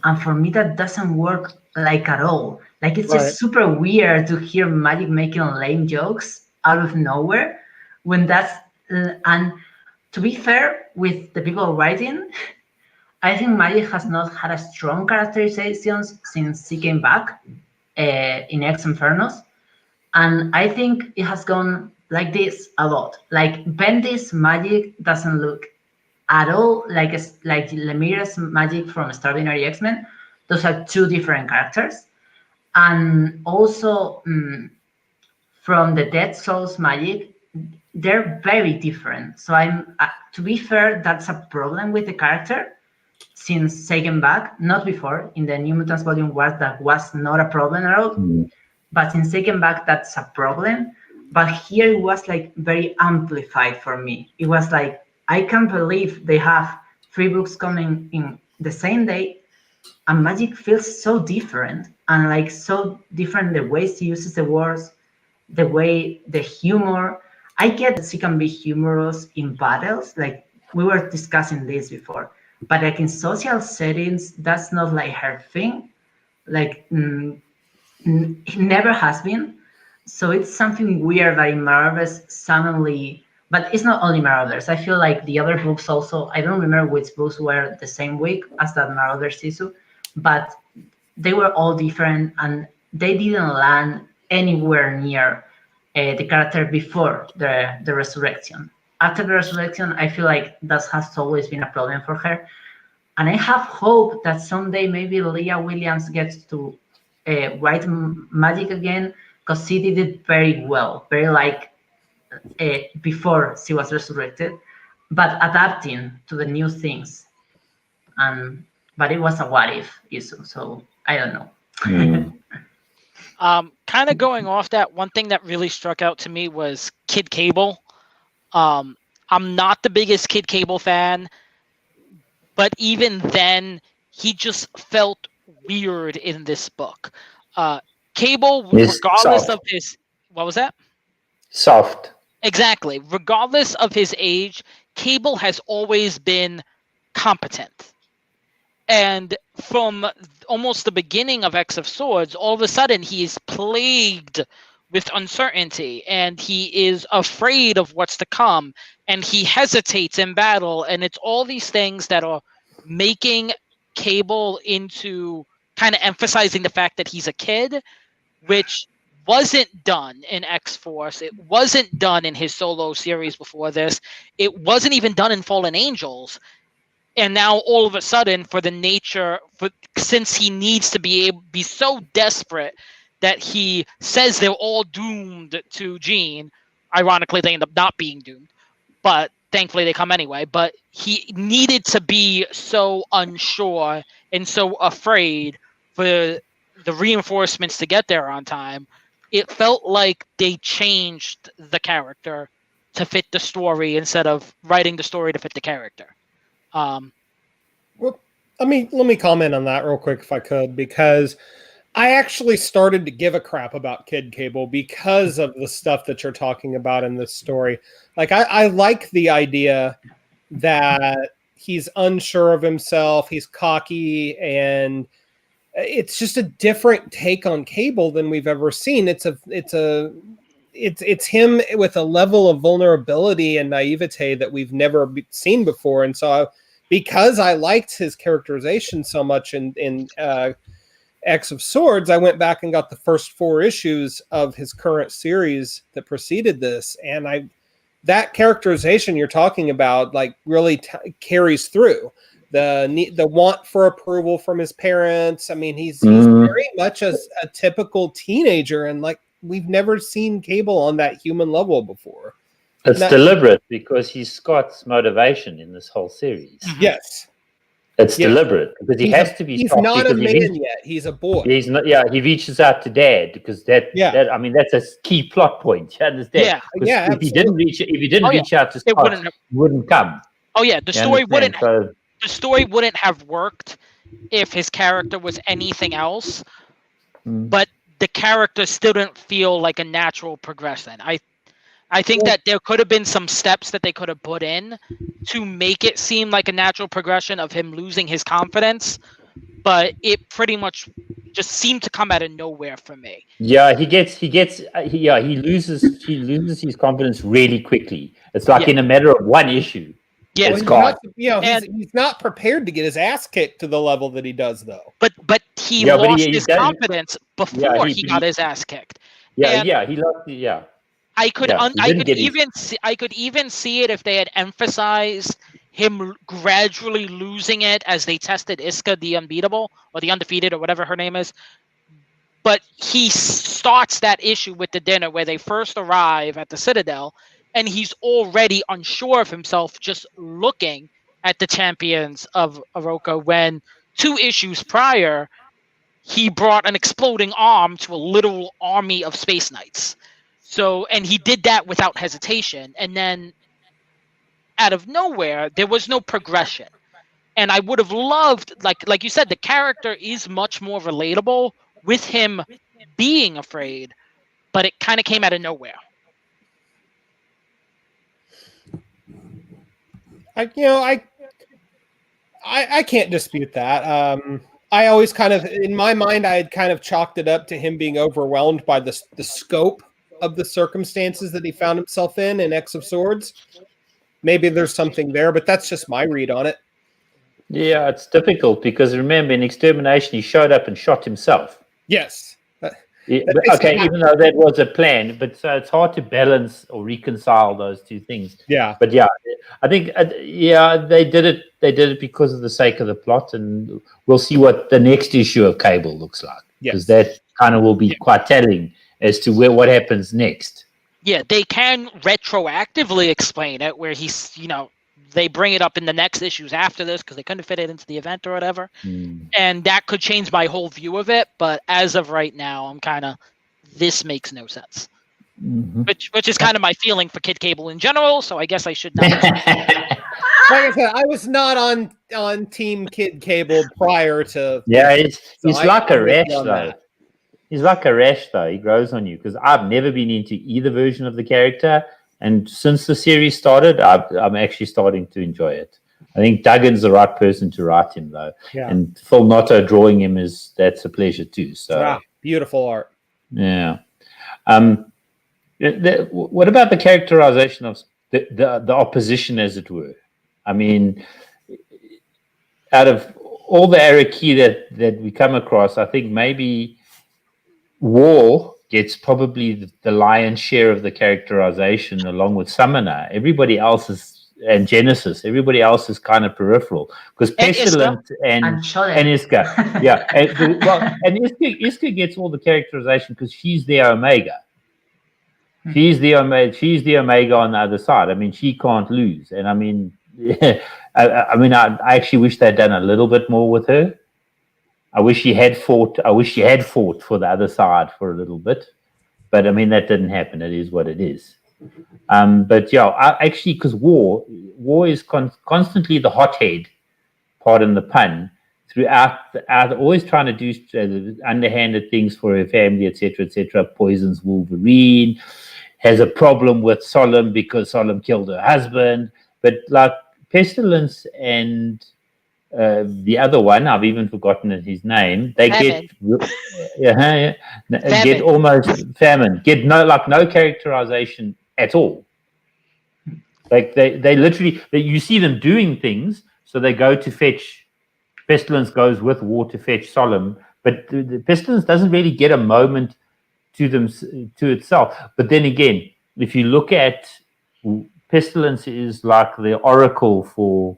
And for me, that doesn't work like at all. Like it's just super weird to hear magic making lame jokes out of nowhere when that's, and to be fair with the people writing, I think magic has not had a strong characterizations since she came back in Ex Infernos. And I think it has gone like this a lot. Like Bendy's magic doesn't look at all like Lemira's magic from Extraordinary X-Men. Those are 2 different characters. And also from the Dead Souls magic, they're very different. So I'm to be fair, that's a problem with the character since Taken Back, not before. In the New Mutants Volume 1, that was not a problem at all. But since Taken Back, that's a problem. But here it was like very amplified for me. It was like, I can't believe they have 3 books coming in the same day, and magic feels so different, and like so different the ways she uses the words, the way the humor. I get that she can be humorous in battles, like we were discussing this before, but like in social settings, that's not like her thing. Like it never has been. So it's something weird that in Marauders suddenly, but it's not only Marauders. I feel like the other books also. I don't remember which books were the same week as that Marauders issue, but they were all different and they didn't land anywhere near the character before the resurrection. After the resurrection, I feel like that has always been a problem for her, and I have hope that someday maybe Leah Williams gets to write magic again, because she did it very well, very like before she was resurrected, but adapting to the new things. And but it was a what if issue, so I don't know. Kind of going off that, one thing that really struck out to me was Kid Cable. I'm not the biggest Kid Cable fan, but even then, he just felt weird in this book. Cable, He's regardless soft. of his, what was that? Soft. Exactly. Regardless of his age, Cable has always been competent. And from almost the beginning of X of Swords, all of a sudden he is plagued with uncertainty and he is afraid of what's to come and he hesitates in battle. And it's all these things that are making Cable into kind of emphasizing the fact that he's a kid, which wasn't done in X-Force. It wasn't done in his solo series before this. It wasn't even done in Fallen Angels. And now all of a sudden, since he needs to be so desperate that he says they're all doomed to Jean. Ironically, they end up not being doomed, but thankfully they come anyway. But he needed to be so unsure and so afraid for the reinforcements to get there on time. It felt like they changed the character to fit the story instead of writing the story to fit the character. Well, let me comment on that real quick if I could, because I actually started to give a crap about Kid Cable because of the stuff that you're talking about in this story. Like, I like the idea that he's unsure of himself, he's cocky, and it's just a different take on Cable than we've ever seen. It's him with a level of vulnerability and naivete that we've never seen before. And so because I liked his characterization so much in X of Swords, I went back and got the first 4 issues of his current series that preceded this. And that characterization you're talking about, like, really carries through. The want for approval from his parents. I mean, he's very much a typical teenager, and like, we've never seen Cable on that human level before. It's deliberate because he's Scott's motivation in this whole series. Yes. It's deliberate because he has to be. He's not a man yet. He's a boy. He's not. Yeah, he reaches out to Dad because that. I mean, that's a key plot point. You understand? Yeah. If he didn't reach out to Scott, he wouldn't come. Oh yeah, the story wouldn't. The story wouldn't have worked if his character was anything else. But the character still didn't feel like a natural progression. I think that there could have been some steps that they could have put in to make it seem like a natural progression of him losing his confidence, but it pretty much just seemed to come out of nowhere for me. Yeah, he loses his confidence really quickly. It's like in a matter of 1 issue. Yeah, he's not prepared to get his ass kicked to the level that he does, though. But he lost his confidence before he got his ass kicked. He lost. Yeah. I could even see it if they had emphasized him gradually losing it as they tested Iska the Unbeatable or the Undefeated or whatever her name is. But he starts that issue with the dinner where they first arrive at the Citadel, and he's already unsure of himself just looking at the champions of Arakko when 2 issues prior, he brought an exploding arm to a literal army of Space Knights. So, and he did that without hesitation. And then out of nowhere, there was no progression. And I would have loved, like you said, the character is much more relatable with him being afraid, but it kind of came out of nowhere. I can't dispute that. I always kind of, in my mind, I had kind of chalked it up to him being overwhelmed by the scope of the circumstances that he found himself in X of Swords. Maybe there's something there, but that's just my read on it. Yeah, it's difficult because remember in Extermination he showed up and shot himself. Yes. Yeah, okay, even though that was a plan, but so it's hard to balance or reconcile those two things. Yeah. But yeah, I think they did it. They did it because of the sake of the plot, and we'll see what the next issue of Cable looks like because that kind of will be quite telling as to what happens next. Yeah, they can retroactively explain it where he's, they bring it up in the next issues after this because they couldn't fit it into the event or whatever. And that could change my whole view of it. But as of right now, I'm kind of, this makes no sense. Which is kind of my feeling for Kid Cable in general. So I guess I should not. Like I said, I was not on Team Kid Cable prior to. Yeah, he's like a rash though. He's like a rash though. He grows on you because I've never been into either version of the character. And since the series started, I'm actually starting to enjoy it. I think Duggan's the right person to write him, though. Yeah. And Phil Noto drawing him that's a pleasure too. So beautiful art. Yeah. What about the characterization of the opposition, as it were? I mean, out of all the Araki that we come across, I think maybe War gets probably the lion's share of the characterization along with Summoner. Everybody else is, and Genesis, everybody else is kind of peripheral because Pestilent and Iska. Yeah. And Iska gets all the characterization because she's the Omega. She's the Omega on the other side. I mean, she can't lose. And I mean, I actually wish they'd done a little bit more with her. I wish she had fought for the other side for a little bit, but I mean that didn't happen. It is what it is. But yeah, because War is constantly the hothead, pardon the pun, throughout. Always trying to do underhanded things for her family, etc., etc. Poisons Wolverine, has a problem with Solemn because Solemn killed her husband. But like Pestilence and the other one, I've even forgotten his name. They get almost Famine. Get no characterization at all. Like they literally, you see them doing things. So they go to fetch. Pestilence goes with War to fetch Solemn, but the Pestilence doesn't really get a moment to itself. But then again, if you look at Pestilence, is like the oracle for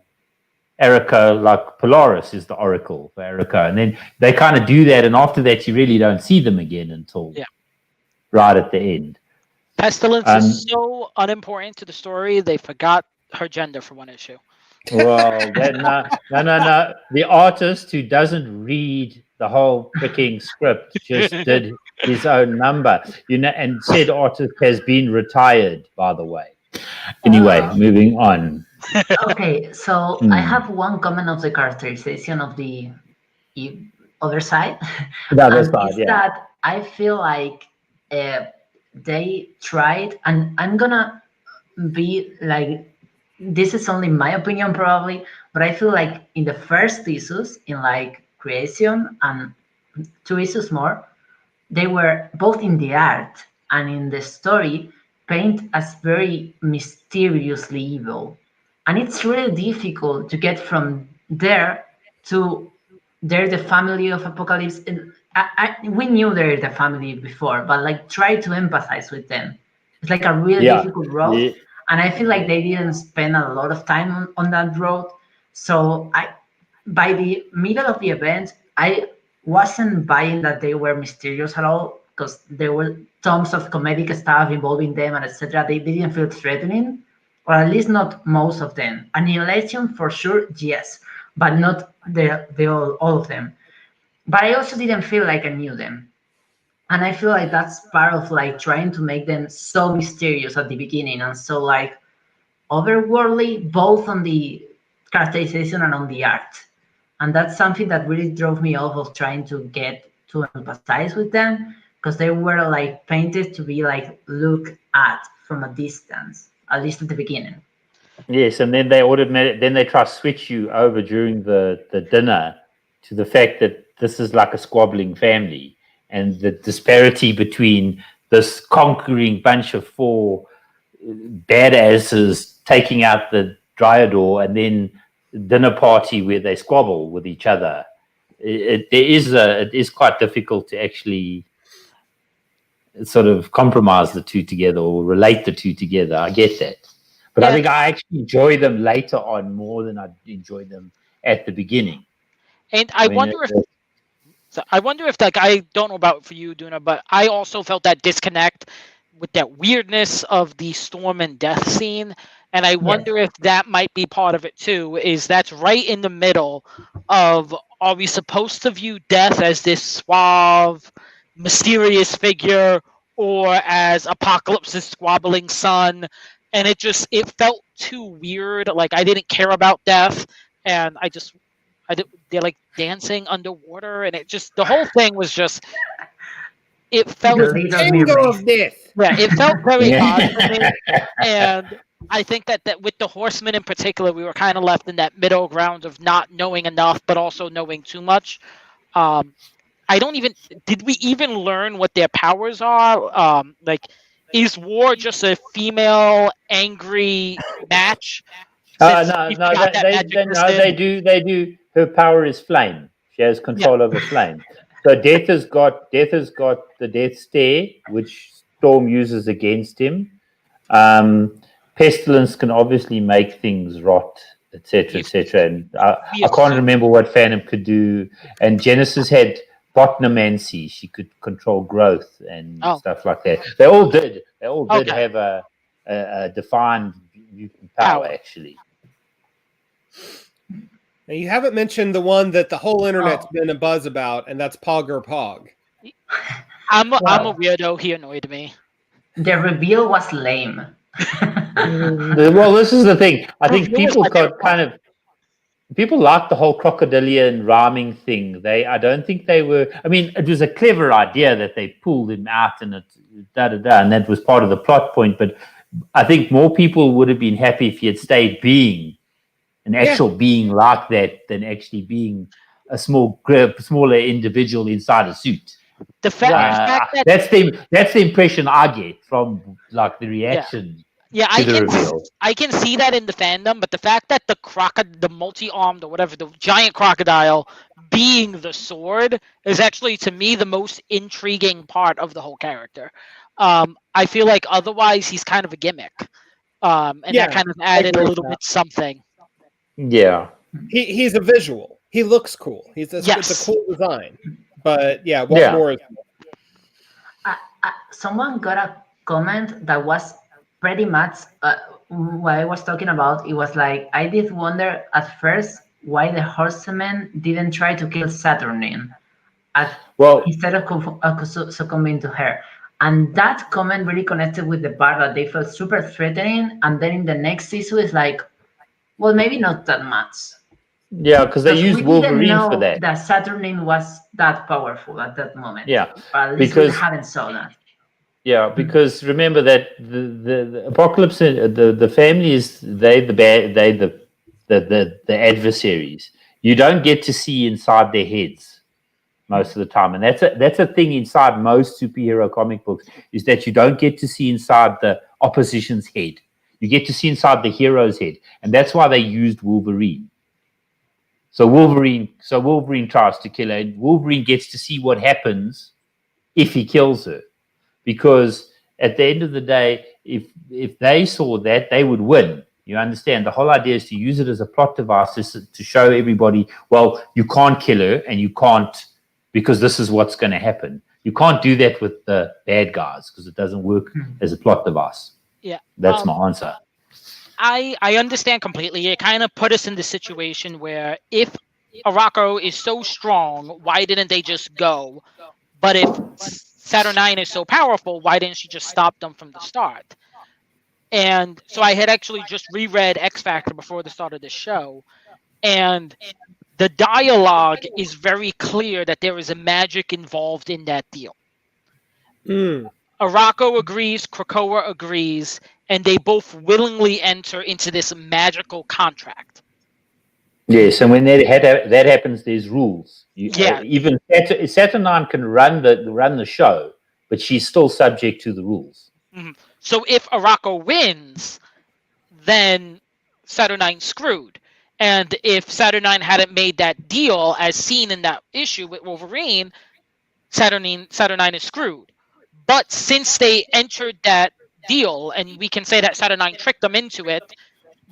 Arakko, like Polaris is the oracle for Arakko, and then they kind of do that, and after that, you really don't see them again until right at the end. Pestilence is so unimportant to the story; they forgot her gender for one issue. Well, no. The artist who doesn't read the whole freaking script just did his own number, and said artist has been retired, by the way. Anyway, moving on. Okay, so I have one comment of the characterization of the other side. The other side, yeah. That I feel like they tried, and I'm gonna be like, this is only my opinion probably, but I feel like in the first issues, in like Creation and 2 issues more, they were both in the art and in the story paint as very mysteriously evil. And it's really difficult to get from there to they're the family of Apocalypse. We knew they're the family before, but like try to empathize with them. It's like a really difficult road. Yeah. And I feel like they didn't spend a lot of time on that road. So by the middle of the event, I wasn't buying that they were mysterious at all because there were tons of comedic stuff involving them and etc. They didn't feel threatening. Or at least not most of them. Annihilation for sure, yes, but not all of them. But I also didn't feel like I knew them. And I feel like that's part of like trying to make them so mysterious at the beginning and so like otherworldly, both on the characterization and on the art. And that's something that really drove me off of trying to get to empathize with them because they were like painted to be like looked at from a distance. At least at the beginning. Yes, and then they try to switch you over during the dinner to the fact that this is like a squabbling family, and the disparity between this conquering bunch of four badasses taking out the Dryador and then dinner party where they squabble with each other. It is quite difficult to actually sort of compromise the two together or relate the two together. I get that. But I Yeah. think I actually enjoy them later on more than I enjoyed them at the beginning. And I I mean, wonder if like, I don't know about for you, Duna, but I also felt that disconnect with that weirdness of the storm and death scene, and I wonder if that might be part of it too. Is that's right in the middle of, are we supposed to view death as this suave, mysterious figure, or as Apocalypse's squabbling son? And it felt too weird. Like, I didn't care about death, and they're like dancing underwater, and the whole thing was just, it felt, The little Tango mermaid. of death. yeah, it felt very odd Yeah. to me. And I think that with the Horsemen in particular, we were kind of left in that middle ground of not knowing enough, but also knowing too much. I don't even, did we even learn what their powers are? Like, is War just a female angry match? Since No, we no, forgot that magic existed? they do. Her power is flame. She has control over flame. So Death has got the Death Stare, which Storm uses against him. Pestilence can obviously make things rot, etc., etc. And I can't remember what Phantom could do. And Genesis had botanomancy; she could control growth and stuff like that. They all did. They all did have a defined mutant power, actually. Now, you haven't mentioned the one that the whole internet's been a buzz about, and that's Pog or Pog. I'm a weirdo. He annoyed me. The reveal was lame. Well, this is the thing. I think people people liked the whole crocodilian rhyming thing. I don't think they were. I mean, it was a clever idea that they pulled him out and and that was part of the plot point. But I think more people would have been happy if he had stayed being an actual being like that than actually being a smaller individual inside a suit. The fact that that's the impression I get from like the reaction. Yeah, to I can see that in the fandom, but the fact that the multi-armed or whatever, the giant crocodile being the sword is actually, to me, the most intriguing part of the whole character. I feel like otherwise he's kind of a gimmick, and that kind of added a little bit something. Yeah, he's a visual. He looks cool. It's a cool design, but what more is? Someone got a comment that was pretty much what I was talking about. It was like, I did wonder at first why the Horsemen didn't try to kill Saturnine instead of succumbing to her. And that comment really connected with the part that they felt super threatening. And then in the next issue, it's like, well, maybe not that much. Yeah, because they used Wolverine for that. That Saturnine was that powerful at that moment. Yeah, but at least we haven't saw that. Yeah, because remember that the Apocalypse, the family is the adversaries. You don't get to see inside their heads most of the time, and that's a thing inside most superhero comic books, is that you don't get to see inside the opposition's head. You get to see inside the hero's head, and that's why they used Wolverine. So Wolverine tries to kill her, and Wolverine gets to see what happens if he kills her. Because at the end of the day, if they saw that, they would win. You understand? The whole idea is to use it as a plot device to show everybody, well, you can't kill her, and you can't, because this is what's going to happen. You can't do that with the bad guys because it doesn't work as a plot device. Yeah. That's my answer. I understand completely. It kind of put us in the situation where if Arakko is so strong, why didn't they just go? But if Saturnine is so powerful, why didn't she just stop them from the start? And so I had actually just reread X Factor before the start of the show, and the dialogue is very clear that there is a magic involved in that deal. Arakko agrees, Krakoa agrees, and they both willingly enter into this magical contract. Yes, and when that happens, there's rules. Yeah. Even Saturnine can run the show, but she's still subject to the rules. So if Arakko wins, then Saturnine's screwed. And if Saturnine hadn't made that deal, as seen in that issue with Wolverine, Saturnine is screwed. But since they entered that deal, and we can say that Saturnine tricked them into it,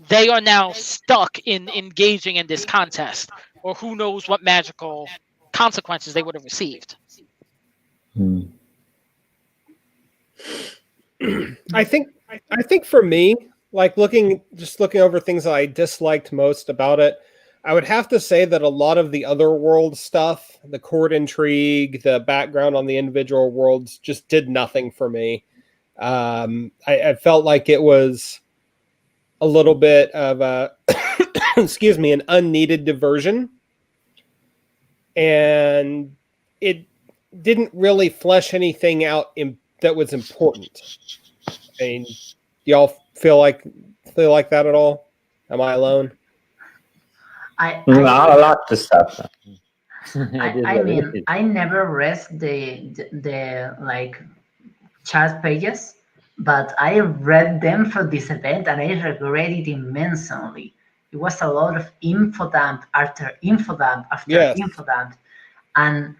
they are now stuck in engaging in this contest, or who knows what magical consequences they would have received. I think for me, like looking over things that I disliked most about it, I would have to say that a lot of the other world stuff, the court intrigue, the background on the individual worlds, just did nothing for me. I felt like it was a little bit of a excuse me, an unneeded diversion, and it didn't really flesh anything out that was important. I mean, y'all feel like that at all? Am I alone? I like the stuff. I mean, I never read the like chat pages, but I read them for this event and I regret it immensely. It was a lot of info dump after info dump after Yes. info dump, and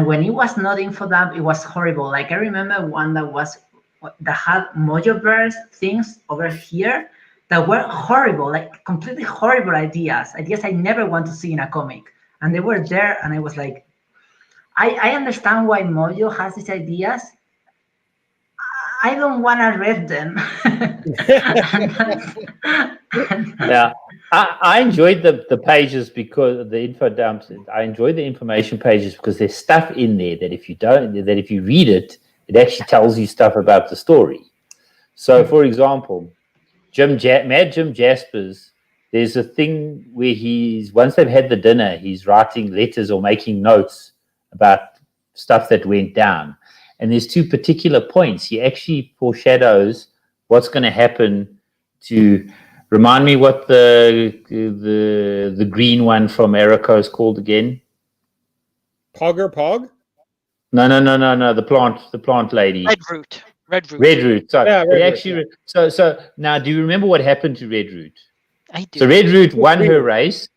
when it was not info dump, it was horrible. Like I remember one that had Mojoverse things over here that were horrible, like completely horrible ideas I never want to see in a comic, and they were there, and I was like, I understand why Mojo has these ideas. I don't want to read them. Yeah, I enjoyed the pages because the info dumps. I enjoyed the information pages because there's stuff in there that if you read it, it actually tells you stuff about the story. So, for example, Mad Jim Jaspers, there's a thing where once they've had the dinner, he's writing letters or making notes about stuff that went down. And there's two particular points. He actually foreshadows what's going to happen to remind me what the green one from Arakko is called again. Pog? No. The plant lady. Redroot. Sorry. Yeah, Redroot, Actually, so now, do you remember what happened to Redroot? I do. So Redroot won her race.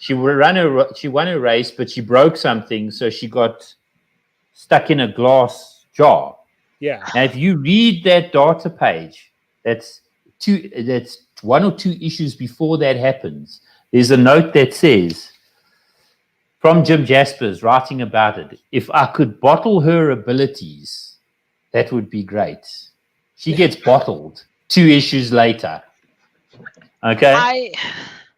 She won her race, but she broke something, so she got stuck in a glass jar. Yeah. Now, if you read that data page, that's one or two issues before that happens. There's a note that says, from Jim Jaspers writing about it, if I could bottle her abilities, that would be great. She gets bottled 2 issues later. Okay?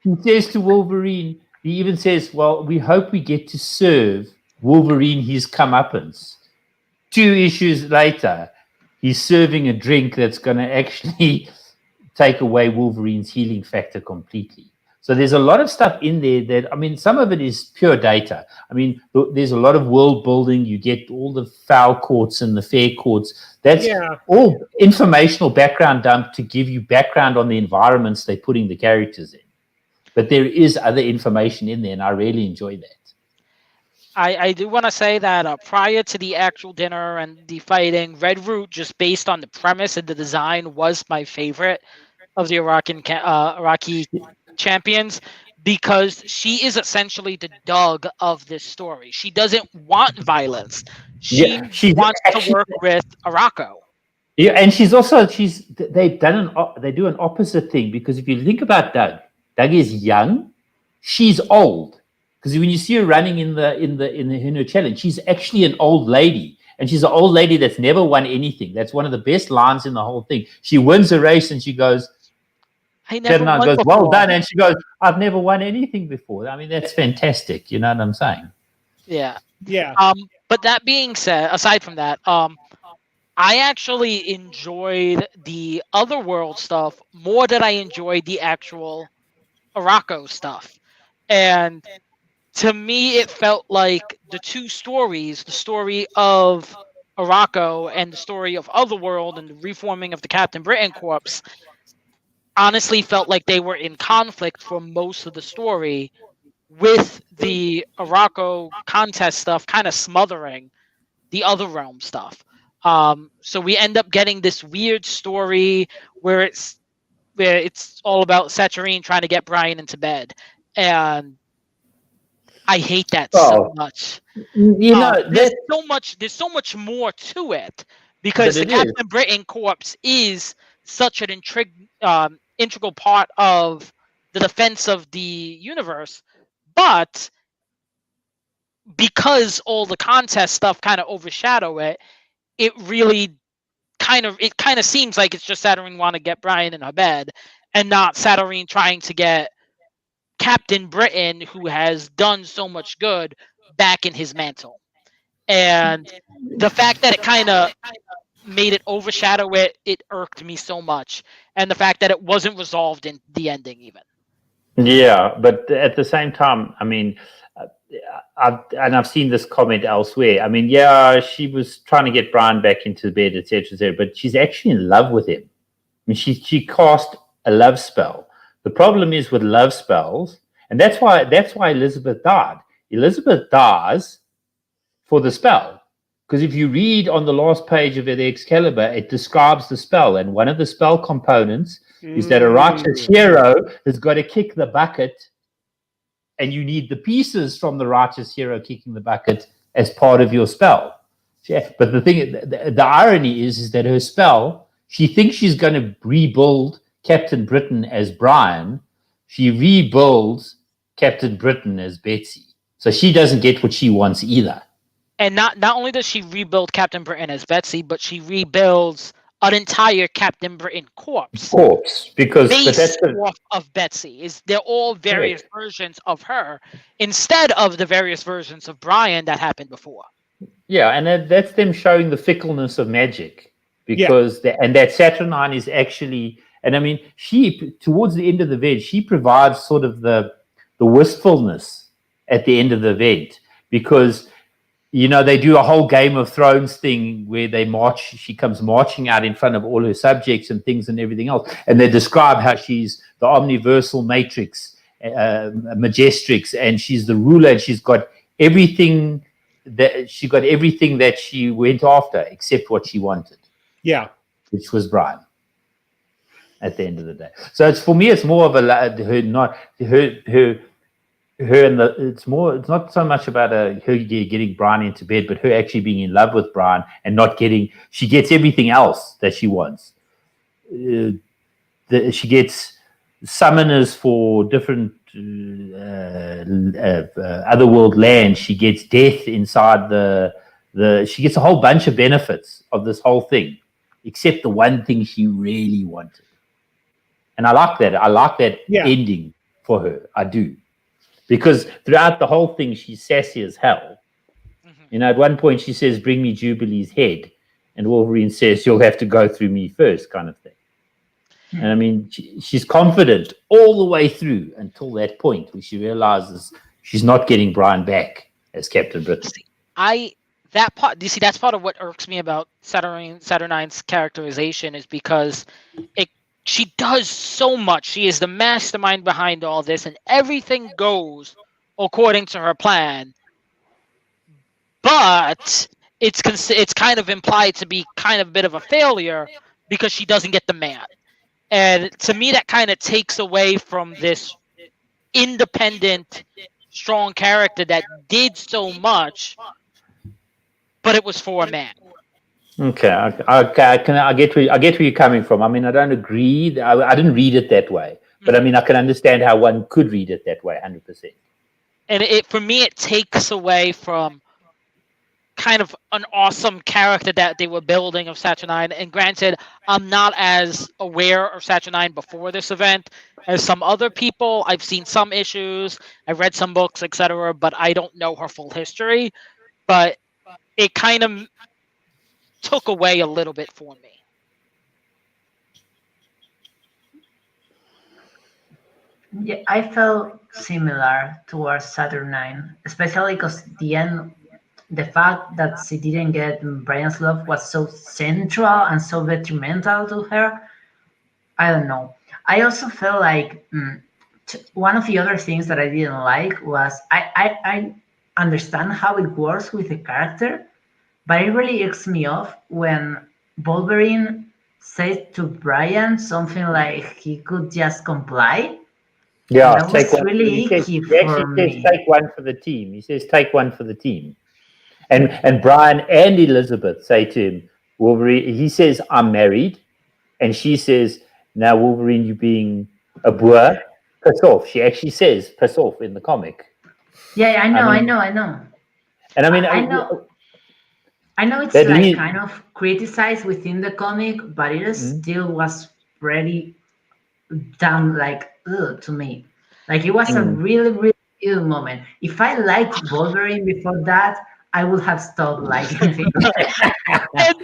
He says to Wolverine, he even says, well, we hope we get to serve Wolverine his comeuppance. 2 issues later, he's serving a drink that's going to actually take away Wolverine's healing factor completely. So there's a lot of stuff in there that, I mean, some of it is pure data. I mean, there's a lot of world building. You get all the foul courts and the fair courts. That's all informational background dump to give you background on the environments they're putting the characters in. But there is other information in there, and I really enjoy that. I do want to say that prior to the actual dinner and the fighting, Redroot, just based on the premise and the design, was my favorite of the Iraqi champions, because she is essentially the Doug of this story. She doesn't want violence. She wants to work with Arakko. Yeah, and they do an opposite thing, because if you think about Doug is young, she's old. Because when you see her running in her challenge, she's actually an old lady, and she's an old lady that's never won anything. That's one of the best lines in the whole thing. She wins a race, and she goes, well done, and she goes, I've never won anything before. I mean, that's fantastic. You know what I'm saying? Yeah. Yeah. But that being said, aside from that, I actually enjoyed the otherworld stuff more than I enjoyed the actual Arakko stuff. And to me, it felt like the two stories, the story of Arakko and the story of Otherworld and the reforming of the Captain Britain Corps honestly felt like they were in conflict for most of the story, with the Arakko contest stuff kind of smothering the other realm stuff. So we end up getting this weird story where it's all about Saturine trying to get Brian into bed, and I hate that so Well, much. you know There's that, so much more to it but because the it is. Captain Britain Corps is such an integral part of the defense of the universe, but because all the contest stuff kind of overshadow it, it really kind of seems like it's just Saturnine want to get Brian in her bed, and not Saturnine trying to get Captain Britain, who has done so much good, back in his mantle. And the fact that it kind of made it overshadow it irked me so much, and the fact that it wasn't resolved in the ending even. Yeah, but at the same time, I mean, uh, I've seen this comment elsewhere. I mean, yeah, she was trying to get Brian back into bed, etc., etc., but she's actually in love with him. I mean, she cast a love spell. The problem is with love spells, and that's why Elizabeth died. Elizabeth dies for the spell. Because if you read on the last page of the Excalibur, it describes the spell, and one of the spell components is that a righteous hero has got to kick the bucket, and you need the pieces from the righteous hero kicking the bucket as part of your spell. Yeah, but the irony is that her spell, she thinks she's going to rebuild Captain Britain as Brian. She rebuilds Captain Britain as Betsy. So she doesn't get what she wants either. And not only does she rebuild Captain Britain as Betsy, but she rebuilds an entire Captain Britain corpse Corpse, because but that's based off of Betsy. They're all various versions of her instead of the various versions of Brian that happened before. Yeah, and that's them showing the fickleness of magic, because that Saturnine is actually, and I mean, she towards the end of the event, she provides sort of the wistfulness at the end of the event, because they do a whole Game of Thrones thing where they march. She comes marching out in front of all her subjects and things and everything else, and they describe how she's the omniversal matrix, majestrix, and she's the ruler, and she's got everything that she went after except what she wanted. Yeah, which was Brian. At the end of the day, so it's for me, it's more of her, not her. And it's not so much about her getting Brian into bed, but her actually being in love with Brian and not getting. She gets everything else that she wants. She gets summoners for different otherworld lands. She gets death inside she gets a whole bunch of benefits of this whole thing, except the one thing she really wanted. And I like that. I like that ending for her. I do. Because throughout the whole thing, she's sassy as hell. Mm-hmm. At one point she says, "Bring me Jubilee's head," and Wolverine says, "You'll have to go through me first," kind of thing. Mm-hmm. And I mean, she's confident all the way through until that point where she realizes she's not getting Brian back as Captain Britain. That's part of what irks me about Saturnine's characterization, is because she does so much. She is the mastermind behind all this, and everything goes according to her plan. But it's kind of implied to be kind of a bit of a failure because she doesn't get the man. And to me, that kind of takes away from this independent, strong character that did so much, but it was for a man. Okay, I get where you're coming from. I mean, I don't agree. I didn't read it that way, but I mean, I can understand how one could read it that way, 100%. And for me, it takes away from kind of an awesome character that they were building of Saturnine. And granted, I'm not as aware of Saturnine before this event as some other people. I've seen some issues, I've read some books, etc., but I don't know her full history. But it kind of took away a little bit for me. Yeah, I felt similar towards Saturnine, especially because the end the fact that she didn't get Brian's love was so central and so detrimental to her. I don't know. I also felt like one of the other things that I didn't like was I understand how it works with the character, but it really irks me off when Wolverine says to Brian something like he could just comply. And Yeah, that take was one. really icky He for actually says, me. "Take one for the team." He says, "Take one for the team." And Brian and Elizabeth say to him, Wolverine. He says, "I'm married," and she says, "Now, Wolverine, you being a boor, piss off." She actually says, "Piss off" in the comic. Yeah, I I know, I mean, know, I know. and I mean, I know. I know it's that like he. kind of criticized within the comic, but it Mm, still was pretty damn like ugh, to me. Like it was a mm. really, really ill moment. If I liked Wolverine before that, I would have stopped liking him. And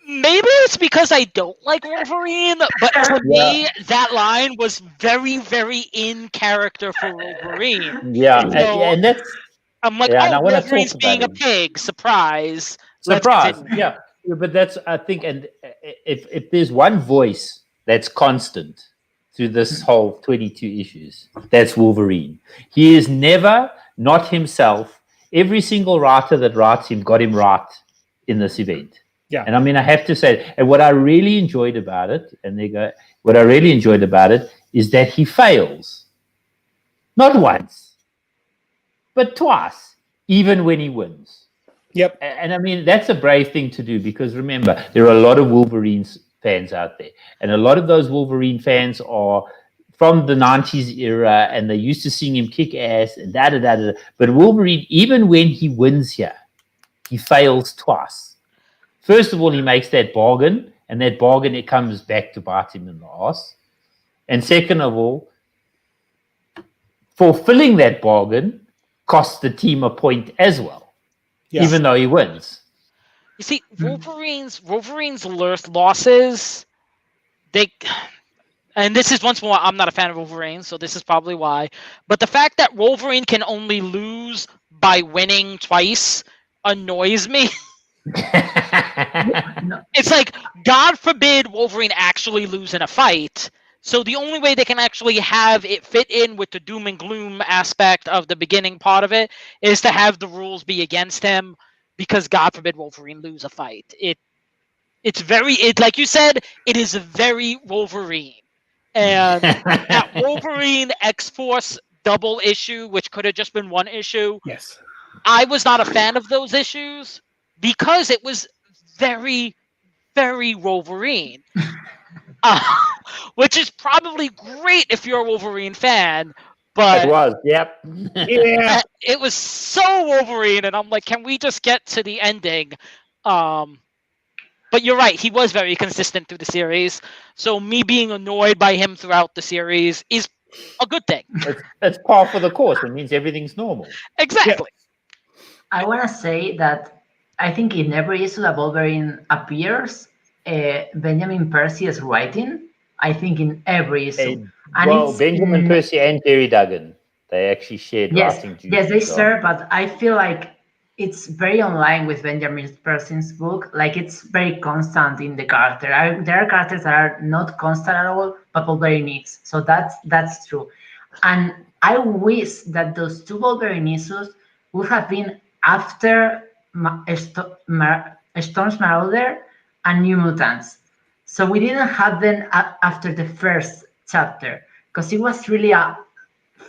maybe it's because I don't like Wolverine, but to Yeah, me, that line was very, very in character for Wolverine. yeah, So and that's I'm like, yeah. And oh, I want to talk Wolverine's about being a him. pig. Surprise. Let's Surprise, continue. yeah. Yeah, but that's I think, and if there's one voice that's constant through this whole 22 issues, that's Wolverine. He is never not himself. Every single writer that writes him got him right in this event. Yeah. And I mean, I have to say, and what I really enjoyed about it, and they go, what I really enjoyed about it is that he fails not once, but twice, even when he wins. Yep. And I mean, that's a brave thing to do because remember, there are a lot of Wolverines fans out there. And a lot of those Wolverine fans are from the 90s era and they used to seeing him kick ass and da da da da. But Wolverine, even when he wins here, he fails twice. First of all, he makes that bargain, and that bargain it comes back to bite him in the ass. And second of all, fulfilling that bargain costs the team a point as well, Yeah. even though he wins. You see, Wolverine's losses, they, and this is once more, I'm not a fan of Wolverine, so this is probably why. But the fact that Wolverine can only lose by winning twice annoys me. No, It's like, God forbid Wolverine actually lose in a fight. So the only way they can actually have it fit in with the doom and gloom aspect of the beginning part of it is to have the rules be against him, because God forbid Wolverine lose a fight. It's very, like you said, it is very Wolverine. And that Wolverine X-Force double issue, which could have just been one issue, Yes. I was not a fan of those issues because it was very, very Wolverine. Uh, which is probably great if you're a Wolverine fan, It but was, yep. Yeah. it was so Wolverine, and I'm like, can we just get to the ending? But you're right, he was very consistent through the series, so me being annoyed by him throughout the series is a good thing. It's par for the course. It means everything's normal. Exactly. I want to say that I think in every issue that Wolverine appears, Benjamin Percy is writing. I think in every issue, and Well, it's Benjamin Percy and Terry Duggan, they actually shared yes, writing yes, they duties on. serve, but I feel like it's very online with Benjamin Percy's book. Like it's very constant in the character. There are characters that are not constant at all, but Wolverine is. So that's true. And I wish that those two Wolverine issues would have been after Storm's Marauder and New Mutants. So we didn't have them after the first chapter because it was really a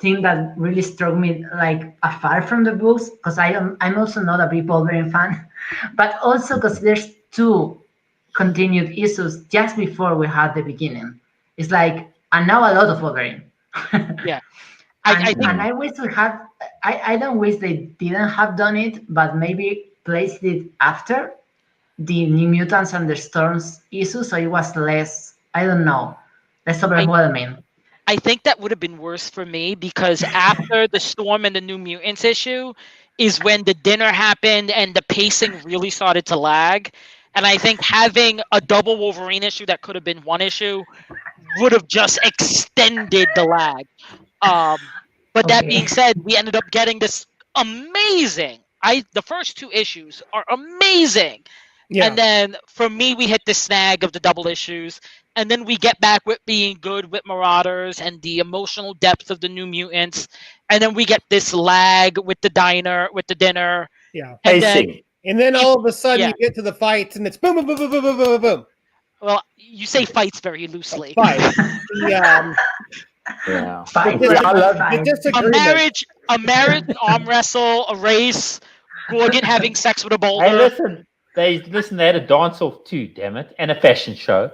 thing that really struck me like afar from the books because I'm also not a big Wolverine fan, but also because there's two continued issues just before we had the beginning. It's like and now a lot of Wolverine. Yeah. And, I think and I wish we had. I don't wish they didn't have done it, but maybe placed it after the New Mutants and the Storms issue, so it was less. I don't know, less overwhelming. I think that would have been worse for me because after the Storm and the New Mutants issue is when the dinner happened and the pacing really started to lag. And I think having a double Wolverine issue that could have been one issue would have just extended the lag. But that Okay. being said, we ended up getting this amazing the first 2 issues are amazing. Yeah. And then for me, we hit the snag of the double issues. And then we get back with being good with Marauders and the emotional depth of the New Mutants. And then we get this lag with the dinner. Yeah. And then, Pacing. And then all of a sudden Yeah. you get to the fights and it's boom, boom, boom, boom, boom, boom, boom, boom. well, you say fights very loosely. Fight. The, Yeah. Fight. Yeah, I love the Fine. A disagreement. marriage, an arm wrestle, a race, Gorgon having sex with a boulder. Hey, listen. They had a dance off too. Damn it, and a fashion show.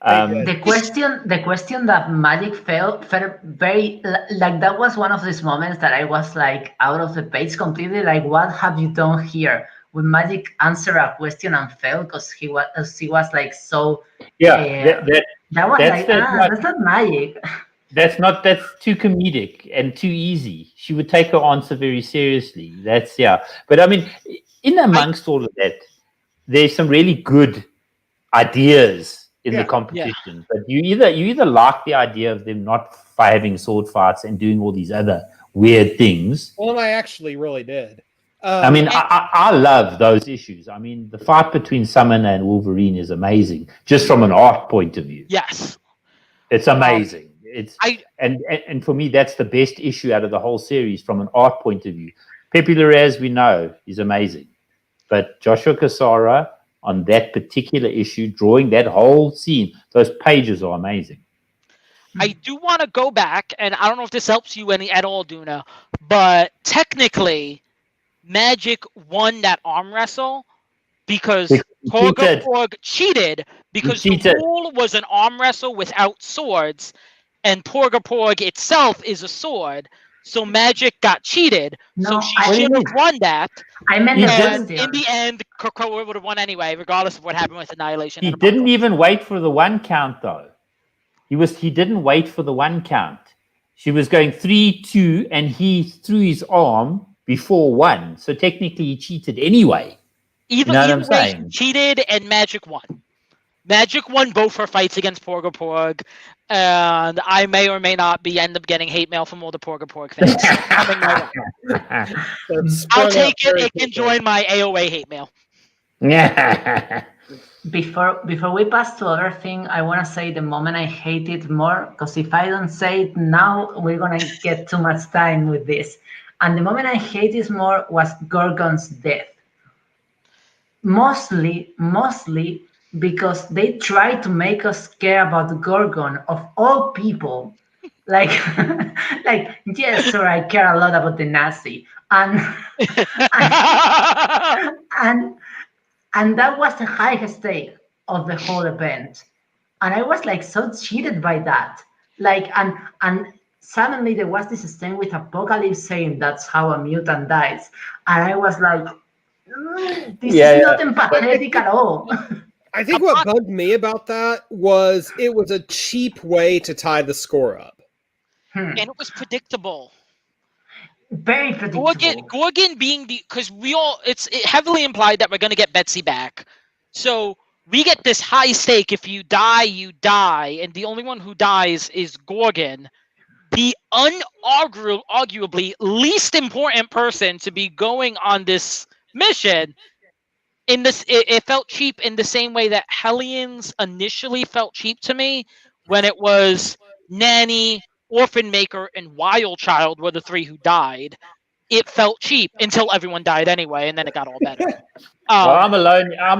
did. The question that Magic felt very like that was one of these moments that I was like out of the page completely. Like, what have you done here? When Magic answered a question and failed because he was like so. Yeah, That was that's like the- that's not Magic. that's too comedic and too easy. She would take her answer very seriously. But I mean, in amongst all of that, there's some really good ideas in the competition. But you either like the idea of them not having sword fights and doing all these other weird things. Well, I actually really did. I mean, I love those issues. I mean, the fight between Summoner and Wolverine is amazing, just from an art point of view. Yes. It's amazing. And for me, that's the best issue out of the whole series from an art point of view. Pepe Larraz, we know, is amazing. But Joshua Cassara on that particular issue, drawing that whole scene, those pages are amazing. I do want to go back, and I don't know if this helps you at all, Duna, but technically, Magic won that arm wrestle because Porg cheated because the rule was an arm wrestle without swords, and Porg itself is a sword. So Magic got cheated. No, so she should have won that. I meant and in the end, Krakoa would have won anyway, regardless of what happened with Annihilation. He didn't even wait for the 1 count, though. He didn't wait for the 1 count. She was going 3-2, and he threw his arm before 1. So technically, he cheated anyway. Either way, he cheated, and Magic won. Magic won both her fights against Porg, and I may or may not end up getting hate mail from all the Porg fans coming my way. I'll take it. It can join my AOA hate mail. Before we pass to other thing, I want to say the moment I hate it more, because if I don't say it now, we're gonna get too much time with this. And the moment I hate it more was Gorgon's death. Mostly because they try to make us care about Gorgon of all people. Like, yes, sir, I care a lot about the Nazi, and that was the highest stake of the whole event, and I was like so cheated by that. Like, and suddenly there was this thing with Apocalypse saying that's how a mutant dies, and I was like, this is not empathetic at all. I think what bugged me about that was it was a cheap way to tie the score up. And it was predictable. Very predictable. Gorgon being because it's heavily implied that we're going to get Betsy back. So we get this high stake. If you die, you die. And the only one who dies is Gorgon. The unarguably least important person to be going on this mission. It felt cheap in the same way that Hellions initially felt cheap to me when it was Nanny, Orphan Maker, and Wild Child were the 3 who died. It felt cheap until everyone died anyway, and then it got all better. Well, I'm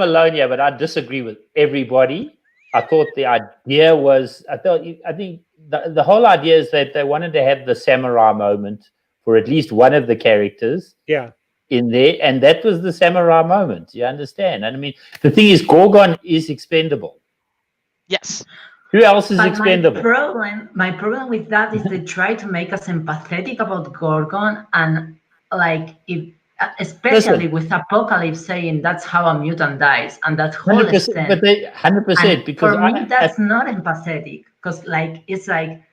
alone here, but I disagree with everybody. I thought the idea was, I think the whole idea is that they wanted to have the samurai moment for at least one of the characters. Yeah. In there, and that was the samurai moment. You understand? And I mean, the thing is, Gorgon is expendable. Yes. Who else is expendable? My problem with that is they try to make us empathetic about Gorgon, and like especially with Apocalypse saying that's how a mutant dies, and that whole 100%, but they 100% because for me that's not empathetic, because like it's like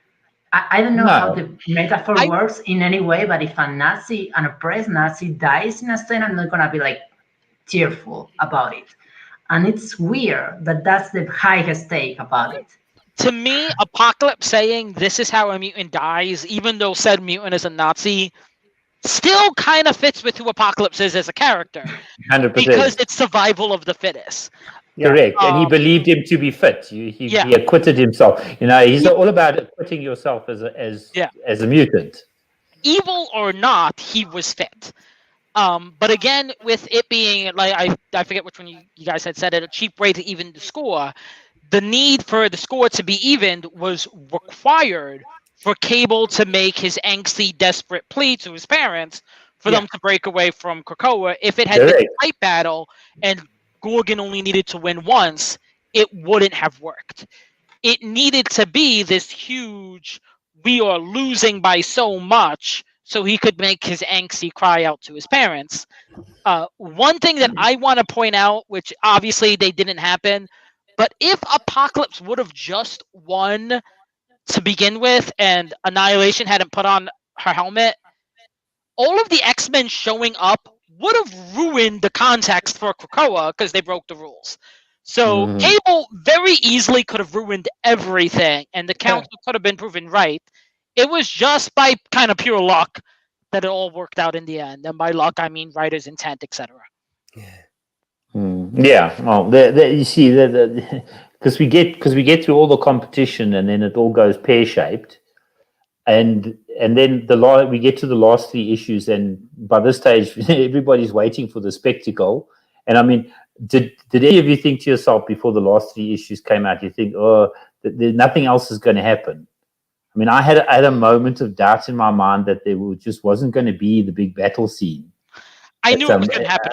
I don't know how the metaphor works in any way, but if an oppressed Nazi dies in a scene, I'm not gonna be like cheerful about it. And it's weird that that's the highest stake about it. To me, Apocalypse saying this is how a mutant dies, even though said mutant is a Nazi, still kind of fits with who Apocalypse is as a character 100%. because it's survival of the fittest. Correct. And he believed him to be fit. He acquitted himself. He's all about acquitting yourself as a mutant. Evil or not, he was fit. But again, with it being like I forget which one you guys had said it, a cheap way to even the score. The need for the score to be evened was required for Cable to make his angsty, desperate plea to his parents for them to break away from Krakoa. If it had been a fight battle and Gorgon only needed to win once, it wouldn't have worked. It needed to be this huge, we are losing by so much, so he could make his angsty cry out to his parents. One thing that I want to point out, which obviously they didn't happen, but if Apocalypse would have just won to begin with and Annihilation hadn't put on her helmet, all of the X-Men showing up would have ruined the context for Krakoa because they broke the rules. So Cable very easily could have ruined everything, and the council could have been proven right. It was just by kind of pure luck that it all worked out in the end. And by luck, I mean writer's intent, etc. Yeah. Well, you see, because we get through all the competition, and then it all goes pear shaped, and then we get to the last 3 issues, and by this stage, everybody's waiting for the spectacle. And I mean, did any of you think to yourself before the last 3 issues came out, you think, nothing else is going to happen? I mean, I had a moment of doubt in my mind that there just wasn't going to be the big battle scene. I knew it was going to happen.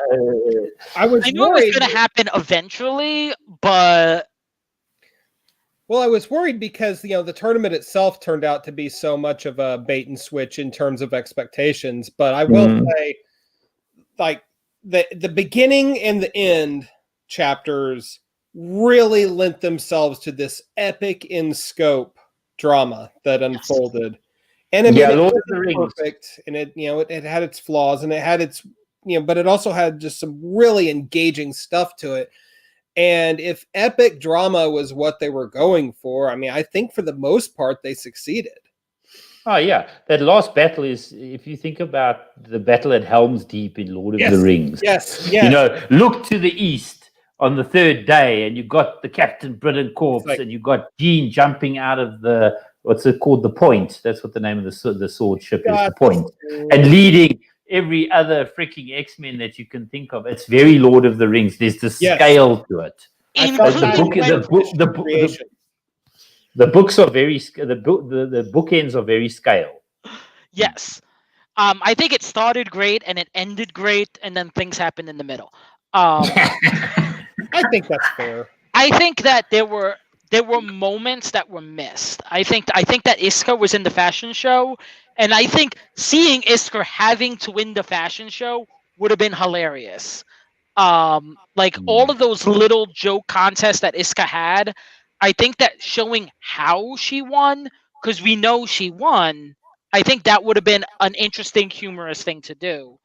I knew it was going to happen eventually, but... Well, I was worried because, the tournament itself turned out to be so much of a bait and switch in terms of expectations. But I will say, like, the beginning and the end chapters really lent themselves to this epic in scope drama that unfolded. And I mean, it wasn't perfect, and it had its flaws, and it had its, but it also had just some really engaging stuff to it. And if epic drama was what they were going for, I mean, I think for the most part they succeeded. Oh yeah, that last battle is, if you think about the battle at Helm's Deep in Lord of the Rings. Yes. Look to the east on the 3rd day, and you got the Captain Britain corpse, and you got Jean jumping out of the, what's it called, the Point. That's what the name of the sword ship is, the Point, and leading every other freaking X-Men that you can think of. It's very Lord of the Rings. There's the scale to it. The books are very, the bookends are very scale. Yes. I think it started great and it ended great, and then things happened in the middle. I think that's fair. I think that there were moments that were missed. I think that Iskra was in the fashion show, and I think seeing Iskra having to win the fashion show would have been hilarious. All of those little joke contests that Iskra had, I think that showing how she won, because we know she won, I think that would have been an interesting, humorous thing to do.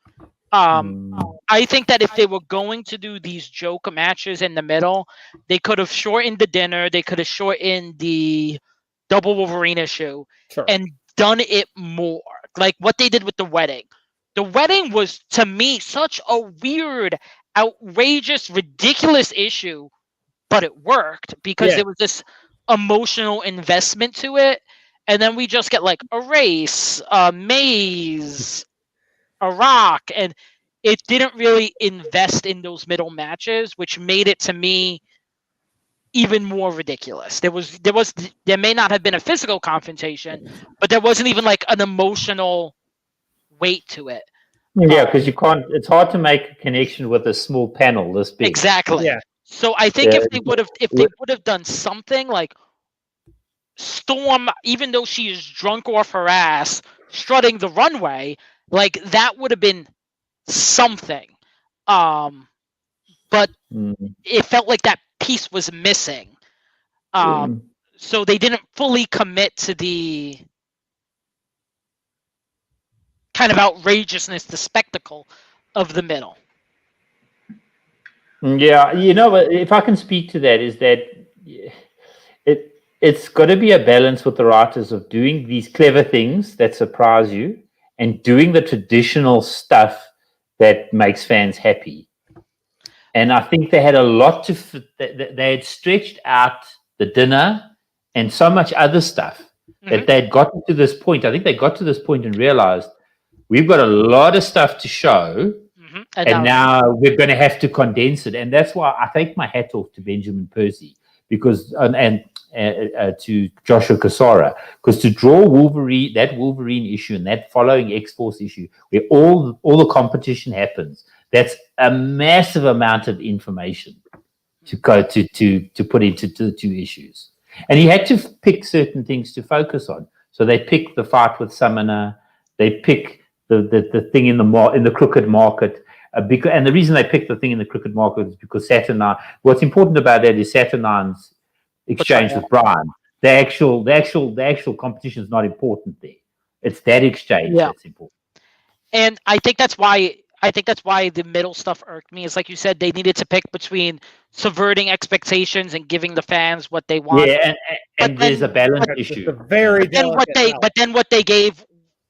I think that if they were going to do these joke matches in the middle, they could have shortened the dinner, they could have shortened the double Wolverine issue, and done it more. Like what they did with the wedding. The wedding was, to me, such a weird, outrageous, ridiculous issue, but it worked because there was this emotional investment to it. And then we just get like a race, a maze, a rock, and it didn't really invest in those middle matches, which made it, to me, even more ridiculous. There may not have been a physical confrontation, but there wasn't even like an emotional weight to it. Yeah, because you can't. It's hard to make a connection with a small panel this big. Exactly. Yeah. So I think if they would have done something like Storm, even though she is drunk off her ass, strutting the runway, like that would have been something. But it felt like that piece was missing. So they didn't fully commit to the kind of outrageousness, the spectacle of the middle. Yeah, if I can speak to that, is that it's got to be a balance with the writers of doing these clever things that surprise you, and doing the traditional stuff that makes fans happy. And I think they had a lot to. They had stretched out the dinner and so much other stuff that they had gotten to this point. I think they got to this point and realized we've got a lot of stuff to show, and now we're going to have to condense it. And that's why I take my hat off to Benjamin Percy because and to Joshua Cassara, because to draw Wolverine issue and that following X-Force issue where all the competition happens, that's a massive amount of information to go to put into the two issues. And he had to pick certain things to focus on. So they picked the fight with Summoner, they pick the thing in the crooked market. And the reason they picked the thing in the crooked market is because Saturnine. What's important about that is Saturnine's exchange with Brian. The actual competition is not important there. It's that exchange that's important. And I think that's why the middle stuff irked me. Is like you said, they needed to pick between subverting expectations and giving the fans what they want. Yeah, and there's a balance issue. But then what they gave,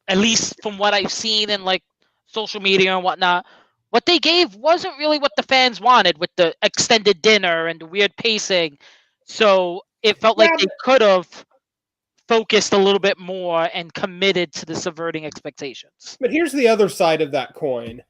at least from what I've seen in like social media and whatnot, what they gave wasn't really what the fans wanted with the extended dinner and the weird pacing. So it felt like they could have focused a little bit more and committed to the subverting expectations. But here's the other side of that coin,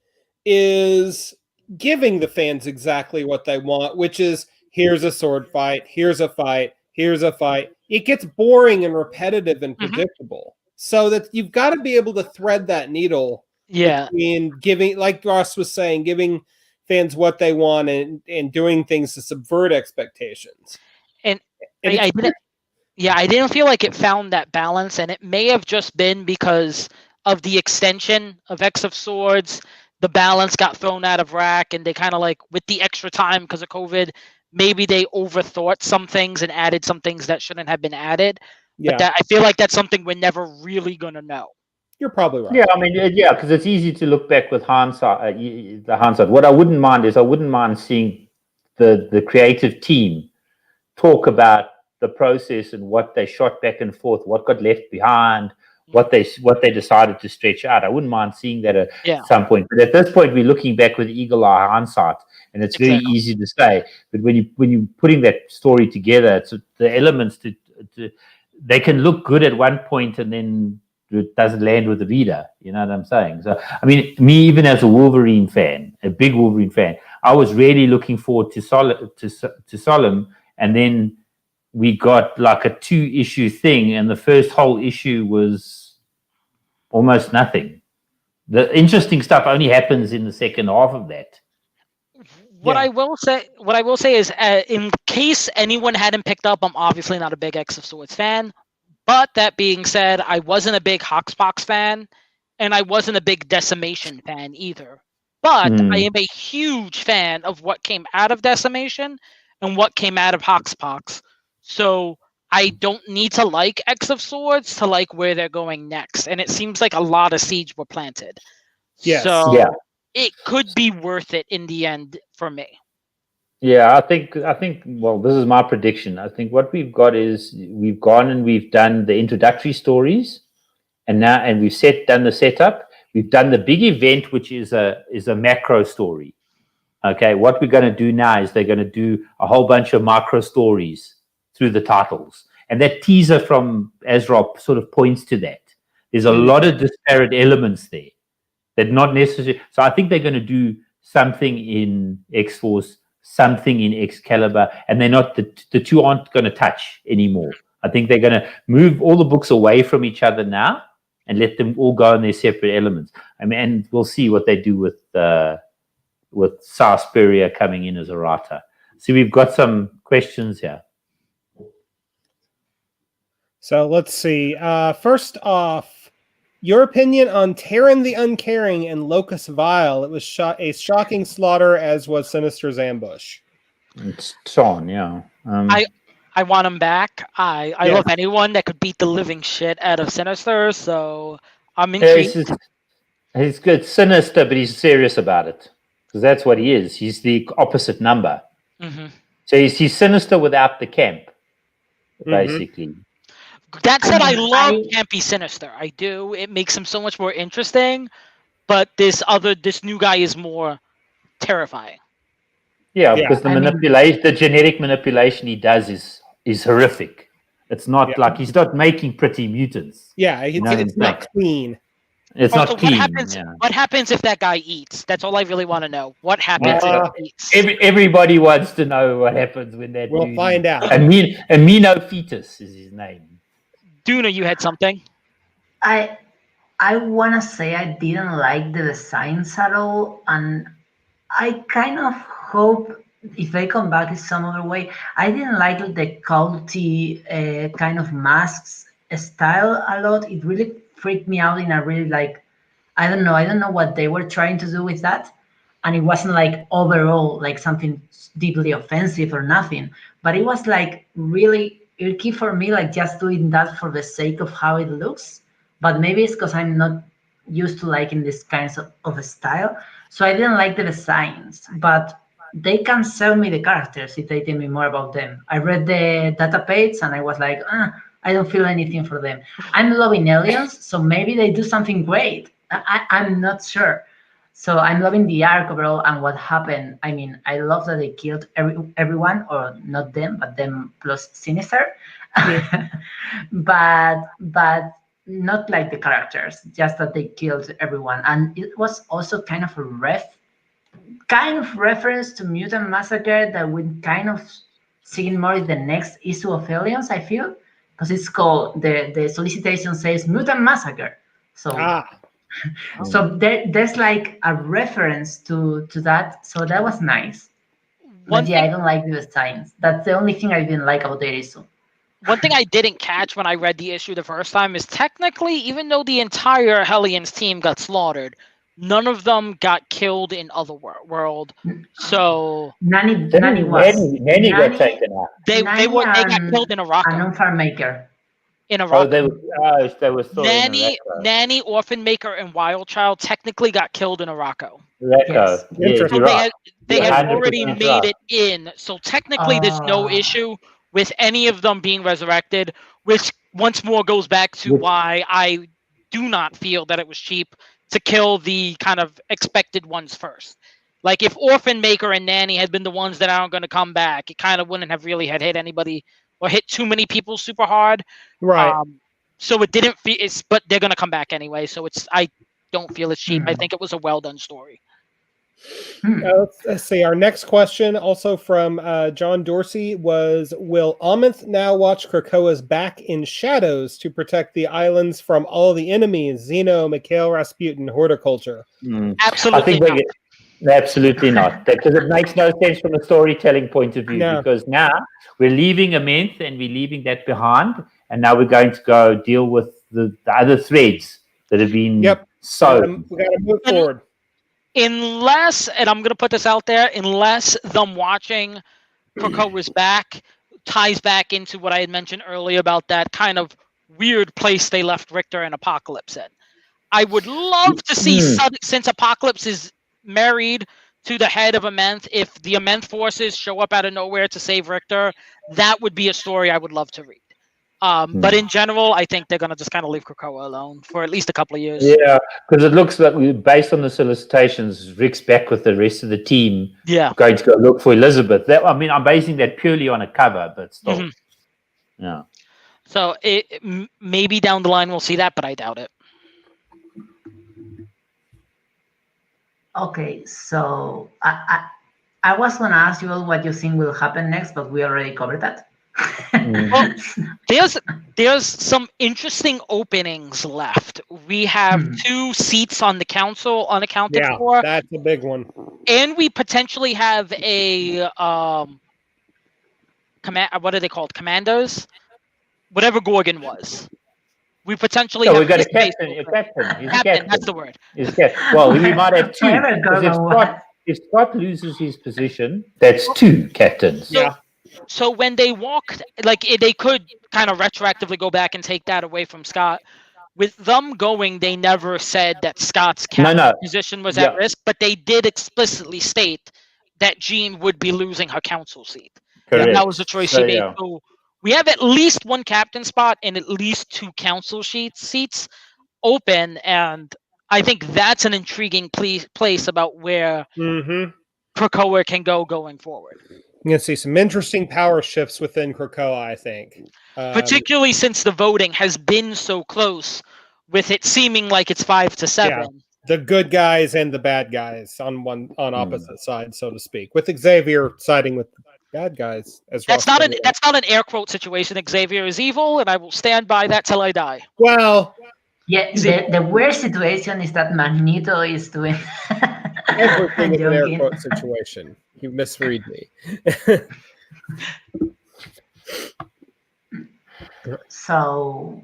is giving the fans exactly what they want, which is here's a sword fight, here's a fight, here's a fight. It gets boring and repetitive and predictable. So that you've got to be able to thread that needle between giving, like Ross was saying, giving fans what they want and doing things to subvert expectations. And I didn't feel like it found that balance, and it may have just been because of the extension of X of Swords. The balance got thrown out of whack, and they kind of like, with the extra time because of COVID, maybe they overthought some things and added some things that shouldn't have been added. But I feel like that's something we're never really going to know. You're probably right. Yeah, I mean, because it's easy to look back with hindsight. The hindsight. What I wouldn't mind seeing the creative team talk about the process and what they shot back and forth, what got left behind, what they decided to stretch out. I wouldn't mind seeing that at some point. But at this point, we're looking back with eagle eye hindsight, and it's very easy to say. But when you're putting that story together, it's the elements they can look good at one point and then it doesn't land with the reader. You know what I'm saying? So, I mean, me, even as a Wolverine fan, a big Wolverine fan, I was really looking forward to Solemn, and then we got like a 2-issue thing, and the first whole issue was almost nothing. The interesting stuff only happens in the second half of that. What I will say is, in case anyone hadn't picked up, I'm obviously not a big X of Swords fan. But that being said, I wasn't a big Hoxpox fan, and I wasn't a big Decimation fan either. But I am a huge fan of what came out of Decimation and what came out of Hoxpox. So I don't need to like X of Swords to like where they're going next. And it seems like a lot of seeds were planted. Yes. So it could be worth it in the end for me. Yeah, I think. Well, this is my prediction. I think what we've got is we've gone and we've done the introductory stories, and we've done the setup. We've done the big event, which is a macro story. Okay, what we're going to do now is they're going to do a whole bunch of micro stories through the titles, and that teaser from Azrop sort of points to that. There's a lot of disparate elements there that not necessarily. So I think they're going to do something in X-Force, something in Excalibur, and they're not the two aren't going to touch anymore. I think they're going to move all the books away from each other now and let them all go in their separate elements. I mean, and we'll see what they do with Sarsaparilla coming in as a writer. So we've got some questions here. So let's see. First off, your opinion on Terran the Uncaring and Locus Vile. It was a shocking slaughter, as was Sinister's ambush. It's Sean, yeah. I want him back. I love anyone that could beat the living shit out of Sinister, so I'm intrigued. He's good, Sinister, but he's serious about it. Because that's what he is. He's the opposite number. Mm-hmm. So he's Sinister without the camp, basically. That said, I mean, love Campy Sinister. I do. It makes him so much more interesting. But this new guy is more terrifying. Yeah, Yeah. because the I mean, manipulation, the genetic manipulation he does is horrific. It's not Yeah. like he's not making pretty mutants. Yeah, You know, it's not clean. it's Also, not clean. what happens if that guy eats? That's all I really want to know. What happens Uh, if he eats? Everybody wants to know what happens when that We'll dude find eats. out. Amino Fetus is his name. Duna, you had something? I I wanna say I didn't like the designs at all, and I kind of hope if they come back in some other way. I didn't like the culty kind of masks style a lot. It really freaked me out in a really like I don't know what they were trying to do with that, and it wasn't like overall like something deeply offensive or nothing, but it was like really icky for me, like just doing that for the sake of how it looks. But maybe it's because I'm not used to liking this kinds of style, so I didn't like the designs. But they can sell me the characters if they tell me more about them. I read the data page and I was like, I don't feel anything for them. I'm loving aliens, so maybe they do something great. I'm not sure. So I'm loving the arc overall and what happened. I mean, I love that they killed everyone, or not them, but them plus Sinister. Yeah. but not like the characters, just that they killed everyone. And it was also kind of a kind of reference to Mutant Massacre that we kind of see more in the next issue of Aliens, I feel, because it's called the solicitation says Mutant Massacre. So so there's like a reference to that. So that was nice. One But yeah, I thing, don't like the designs. That's the only thing I didn't like about the issue. one thing I didn't catch when I read the issue the first time is technically, even though the entire Hellions team got slaughtered, none of them got killed in Otherworld. So Nani Nanny was got taken out. they Nani got killed in and Arakko. Farm Maker. In Oh, Arakko. they were still Nanny, Orphan Maker, and Wild Child technically got killed in Arakko. Racco. Yes. Yes, So you're right. they You're had 100% already right. made it in. So technically, there's no issue with any of them being resurrected, which once more goes back to why I do not feel that it was cheap to kill the kind of expected ones first. Like if Orphan Maker and Nanny had been the ones that aren't going to come back, it kind of wouldn't have really had hit anybody or hit too many people super hard. Right. So it didn't feel. But they're going to come back anyway. So I don't feel it's cheap. I Hmm. think it was a well done story. Let's see. Our next question, also from John Dorsey, was: will Amenth now watch Krakoa's back in shadows to protect the islands from all the enemies? Xeno, Mikhail, Rasputin, horticulture. Absolutely. I think absolutely not, because it makes no sense from a storytelling point of view. No. Because now we're leaving Amenth and we're leaving that behind, and now we're going to go deal with the other threads that have been sown. We got to move forward. Unless, and I'm going to put this out there, unless them watching Krakoa's back ties back into what I had mentioned earlier about that kind of weird place they left Richter and Apocalypse in. I would love to see, since Apocalypse is married to the head of Amenth, if the Amenth forces show up out of nowhere to save Richter, that would be a story I would love to read. But in general, I think they're going to just kind of leave Krakoa alone for at least a couple of years. Yeah, because it looks like, based on the solicitations, Rick's back with the rest of the team. Yeah, going to go look for Elizabeth. I'm basing that purely on a cover, but still, yeah. So maybe down the line we'll see that, but I doubt it. Okay, so I was gonna ask you all what you think will happen next, but we already covered that. Well, there's some interesting openings left. We have 2 seats on the council unaccounted for. That's a big one. And we potentially have a what are they called? Commandos? Whatever Gorgon was. We potentially have we've got a his captain. base A captain. He's a captain, that's the word. He's a captain. Well, we might have 2. Whatever Because if Scott loses his position, that's 2 captains. So when they walked, like they could kind of retroactively go back and take that away from Scott. With them going, they never said that Scott's captain position was at risk, but they did explicitly state that Jean would be losing her council seat. Correct. And that was the choice she made. So we have at least one captain spot and at least 2 council seats open, and I think that's an intriguing place about where Mm-hmm. Krakoa can go going forward. You're going to see some interesting power shifts within Krakoa, I think. Particularly since the voting has been so close, with it seeming like it's 5-7. The good guys and the bad guys on opposite sides, so to speak. With Xavier siding with the bad guys, as That's Ross not an pointed out. that's not an air quote situation. Xavier is evil, and I will stand by that till I die. Well, Yeah, the worst situation is that Magneto is doing everything is an air joking. quote situation. You misread me. So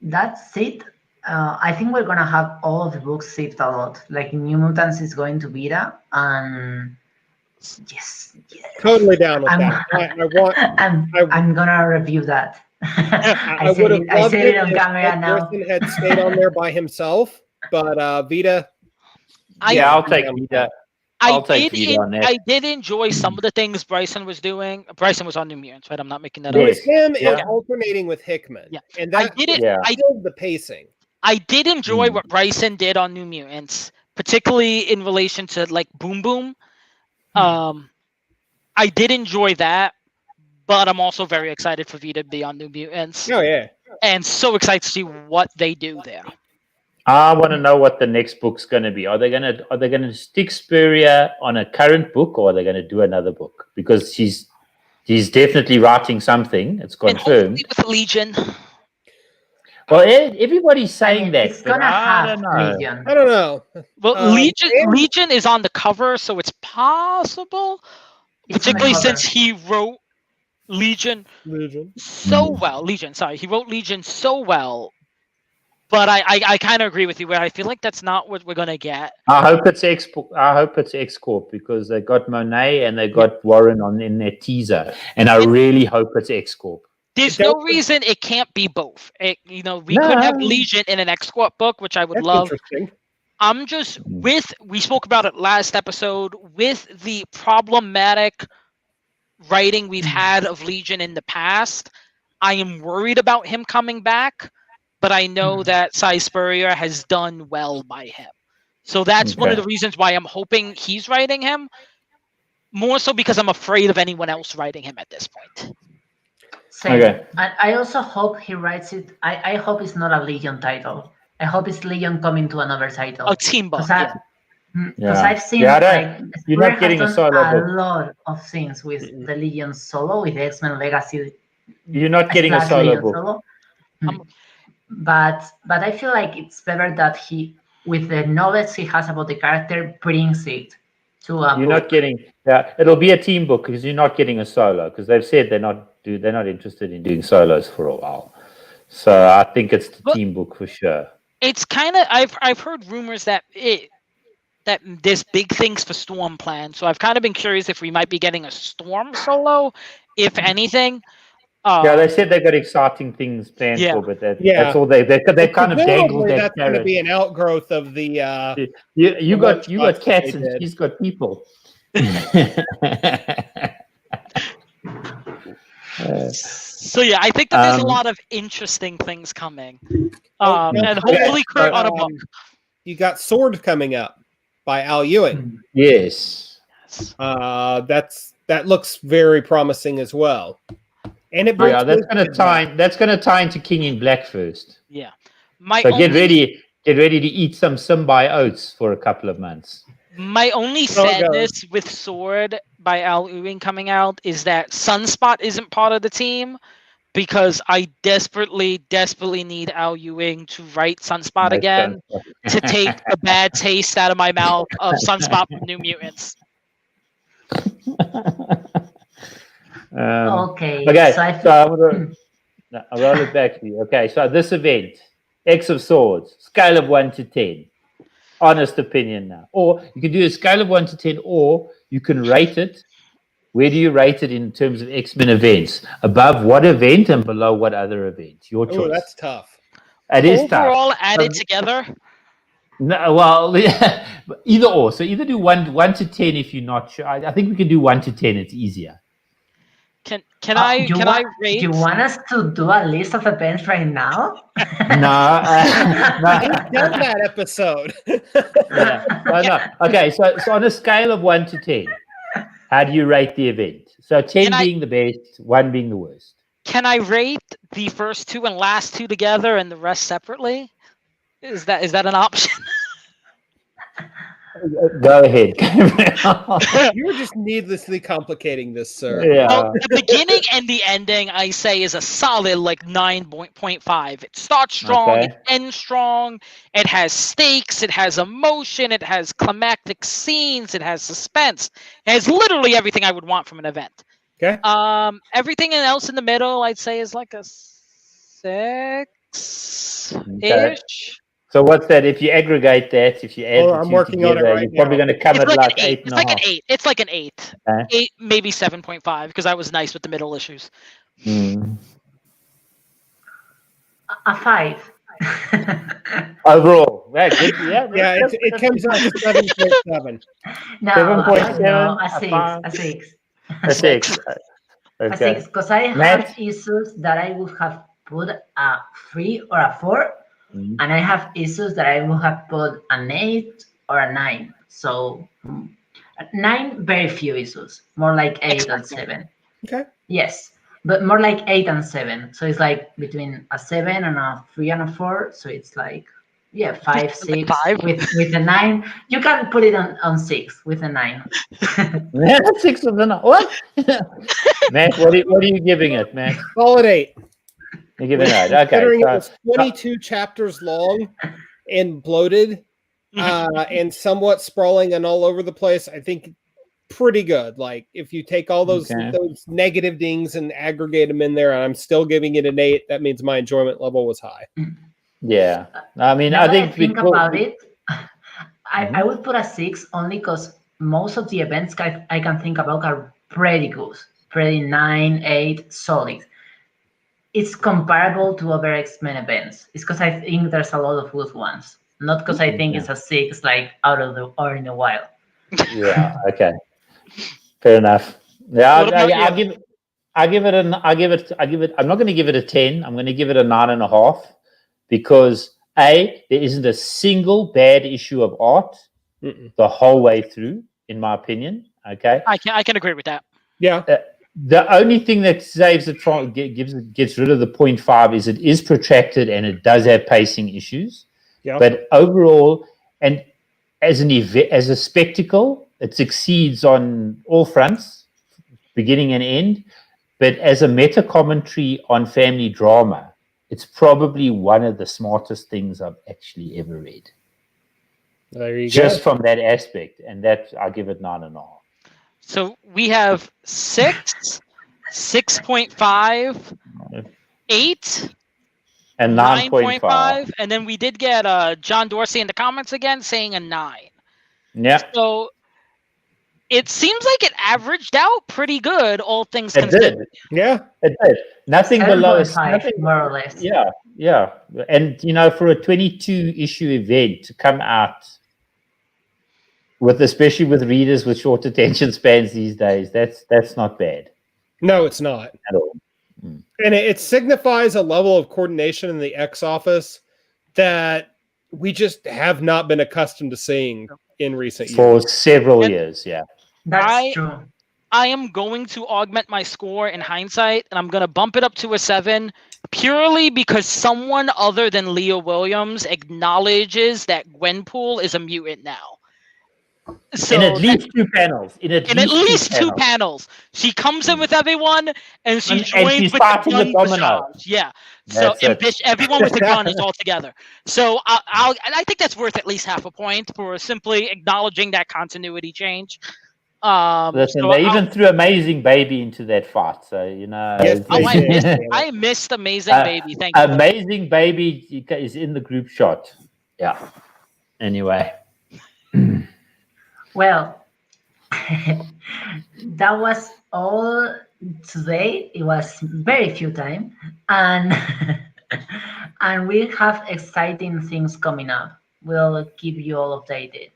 that's it. I think we're gonna have all of the books saved a lot. Like New Mutants is going to Vita, and yes. Totally down with I'm, that. I want. I'm gonna review that. I would have I loved said it it on if camera Ed now. Brisson had stayed on there by himself, but Vita. Yeah, I'll take Vita. I'll take Vita on that. I did enjoy some of the things Bryson was doing. Bryson was on New Mutants, right? I'm not making that It up. was him Yeah. and alternating with Hickman. Yeah. And I that did it. Yeah. killed the pacing. I did enjoy what Bryson did on New Mutants, particularly in relation to like Boom Boom. I did enjoy that, but I'm also very excited for Vita to be on New Mutants, Oh yeah. and so excited to see what they do there. I want to know what the next book's going to be. Are they going to stick Spurrier on a current book, or are they going to do another book? Because he's definitely writing something. It's And confirmed. hopefully with Legion. Well, everybody's saying that. It's but gonna I have don't know. Legion. I don't know. Well, and- Legion is on the cover, so it's possible. It's on the Particularly cover. since he wrote Legion so well. Legion, sorry, he wrote Legion so well. But I kind of agree with you where I feel like that's not what we're gonna get. I hope it's X Corp because they got Monet and they got Warren in their teaser, and I really hope it's X Corp. There's no reason it can't be both. We could have Legion in an X-Corp book, which I would That's love. interesting. I'm just we spoke about it last episode, with the problematic writing we've had of Legion in the past. I am worried about him coming back, but I know that Cy Spurrier has done well by him. So that's one of the reasons why I'm hoping he's writing him. More so because I'm afraid of anyone else writing him at this point. Same. Okay. And I also hope he writes it. I hope it's not a Legion title. I hope it's Legion coming to another title. A team book. Because Yeah. I've seen Yeah, like you're not Spurrier getting a has done solo a book. lot of things with the Legion solo, with X-Men Legacy. You're not getting a slash solo Legion book. solo. But I feel like it's better that he, with the knowledge he has about the character, brings it to a You're book. not getting. Yeah, it'll be a team book because you're not getting a solo because they've said they're not interested in doing solos for a while. So I think it's the team book for sure. It's kind of I've heard rumors that there's big things for Storm planned. So I've kind of been curious if we might be getting a Storm solo, if anything. Yeah, they said they've got exciting things planned for, but that's all they kind of dangled that that's going to carrot. be an outgrowth of the. You got shots cats they and did. she's got people. So yeah, I think that there's a lot of interesting things coming, and hopefully Kurt on a book. You got Sword coming up by Al Ewing. Yes. That looks very promising as well. And it brings that's gonna tie into King in Black first. Yeah. So get ready to eat some Simbai oats for a couple of months. My only sadness with Sword by Al Ewing coming out is that Sunspot isn't part of the team, because I desperately need Al Ewing to write Sunspot again to take the bad taste out of my mouth of Sunspot from New Mutants. Okay. So I'll roll it back to you. Okay, so this event, X of Swords, scale of 1 to 10. Honest opinion now. Or you can do a scale of 1 to 10, or you can rate it. Where do you rate it in terms of X-Men events? Above what event and below what other event? Your choice. Oh, that's tough. It is tough. Overall, added together? No, well, either or. So either do 1 to 10 if you're not sure. I think we can do 1 to 10. It's easier. Can You can I rate? you want us to do a list of events right now? No, We've done that episode. yeah. No. Okay, so on a scale of 1 to 10, how do you rate the event? So 10 I- being the best, 1 being the worst. Can I rate the first two and last two together and the rest separately? Is that an option? Go ahead. You're just needlessly complicating this, sir. Well, Yeah. the beginning and the ending, I say, is a solid like 9.5. It starts strong, Okay. it ends strong, it has stakes, it has emotion, it has climactic scenes, it has suspense. It has literally everything I would want from an event. Okay. Everything else in the middle, I'd say, is like a 6-ish. Okay. So what's that? If you aggregate that, if you add Hold on, the I'm two working on it together, right you're probably now. going to come It's at like like an 8. 8 and It's a like half. an 8. It's like an 8. Okay. 8, maybe 7.5, because I was nice with the middle issues. Mm. A 5. Overall, yeah, good, yeah, Yeah, it comes out to 7.7. No, 7.7, no, a a 6, 5. a 6. A 6. A Okay. 6, because I Matt? have issues that I would have put a 3 or a 4, Mhm. and I have issues that I would have put an 8 or a 9. So 9, very few issues, more like 8 or Expected. 7. Okay. Yes, but more like 8 and 7. So it's like between a 7 and a 3 and a 4. So it's like, yeah, 5, Like 6 5? with a 9. You can put it on 6 with a 9. Yeah, 6 of the night. What? Matt, what are you giving it, Matt? Call it 8. You're giving it. Okay. Considering it So, was 22 chapters long and bloated and somewhat sprawling and all over the place, I think pretty good. Like if you take all those Okay. those negative dings and aggregate them in there, and I'm still giving it an 8, that means my enjoyment level was high. yeah. I mean, Now I that think I think because- about it, I would put a 6 only because most of the events I can think about are pretty good, pretty 9, 8, solid. It's comparable to other X-Men events. It's because I think there's a lot of good ones, not because I think Yeah. it's a 6 like out of the ordinary. Yeah. Okay. Fair enough. Yeah. What about I'll you? give it. I'm not going to give it a 10. I'm going to give it a 9.5 because there isn't a single bad issue of art the whole way through, in my opinion. Okay. I can agree with that. Yeah. The only thing that saves it from gets rid of the 0.5 is it is protracted and it does have pacing issues. Yeah. But overall, and as an event, as a spectacle, it succeeds on all fronts, beginning and end. But as a meta commentary on family drama, it's probably one of the smartest things I've actually ever read. There you Just go. from that aspect, and that I give it 9.5. So we have 6, 6.5, 8, And 9.5. 9.5, and then we did get John Dorsey in the comments again saying a 9. Yeah, So it seems like it averaged out pretty good, all things it considered. did. Yeah. It did. Nothing below 7.5, nothing. more or less. Yeah. And for a 22 issue event to come out especially with readers with short attention spans these days, that's not bad No, it's not. at all. And it signifies a level of coordination in the X office that we just have not been accustomed to seeing in recent For years. several And- years, yeah. That's true. I am going to augment my score in hindsight, and I'm going to bump it up to a 7 purely because someone other than Leah Williams acknowledges that Gwenpool is a mutant now. So In at least 2 panels. In at least two panels. She comes in with everyone, and she And joins she's with the fighting gun with Domino. barrage. Yeah. So That's it. everyone with the gun is all together. So I think that's worth at least half a point for simply acknowledging that continuity change. Listen, So they even threw Amazing Baby into that fight. So, Yes, Oh, they did. I missed Amazing Baby. Thank you. Amazing Baby is in the group shot. Yeah. Anyway. Well, that was all today. It was very few time, and and we have exciting things coming up. We'll keep you all updated.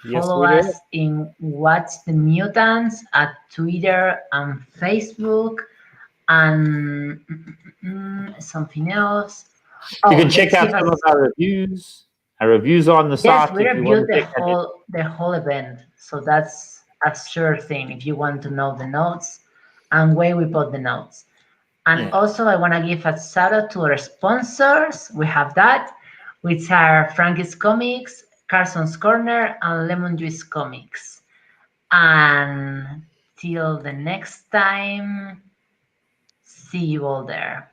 Yes, Follow we do. us in Watch the Mutants at Twitter and Facebook, and something else. You can Oh, check let's out give some of us. our reviews. Our reviews are on the Yes, site we if you want reviewed to check that out. the whole event, so that's a sure thing if you want to know the notes and where we put the notes. And Yeah. also, I want to give a shout out to our sponsors. We have that, which are Frankie's Comics, Carson's Corner, and Lemon Juice Comics. And till the next time, see you all there.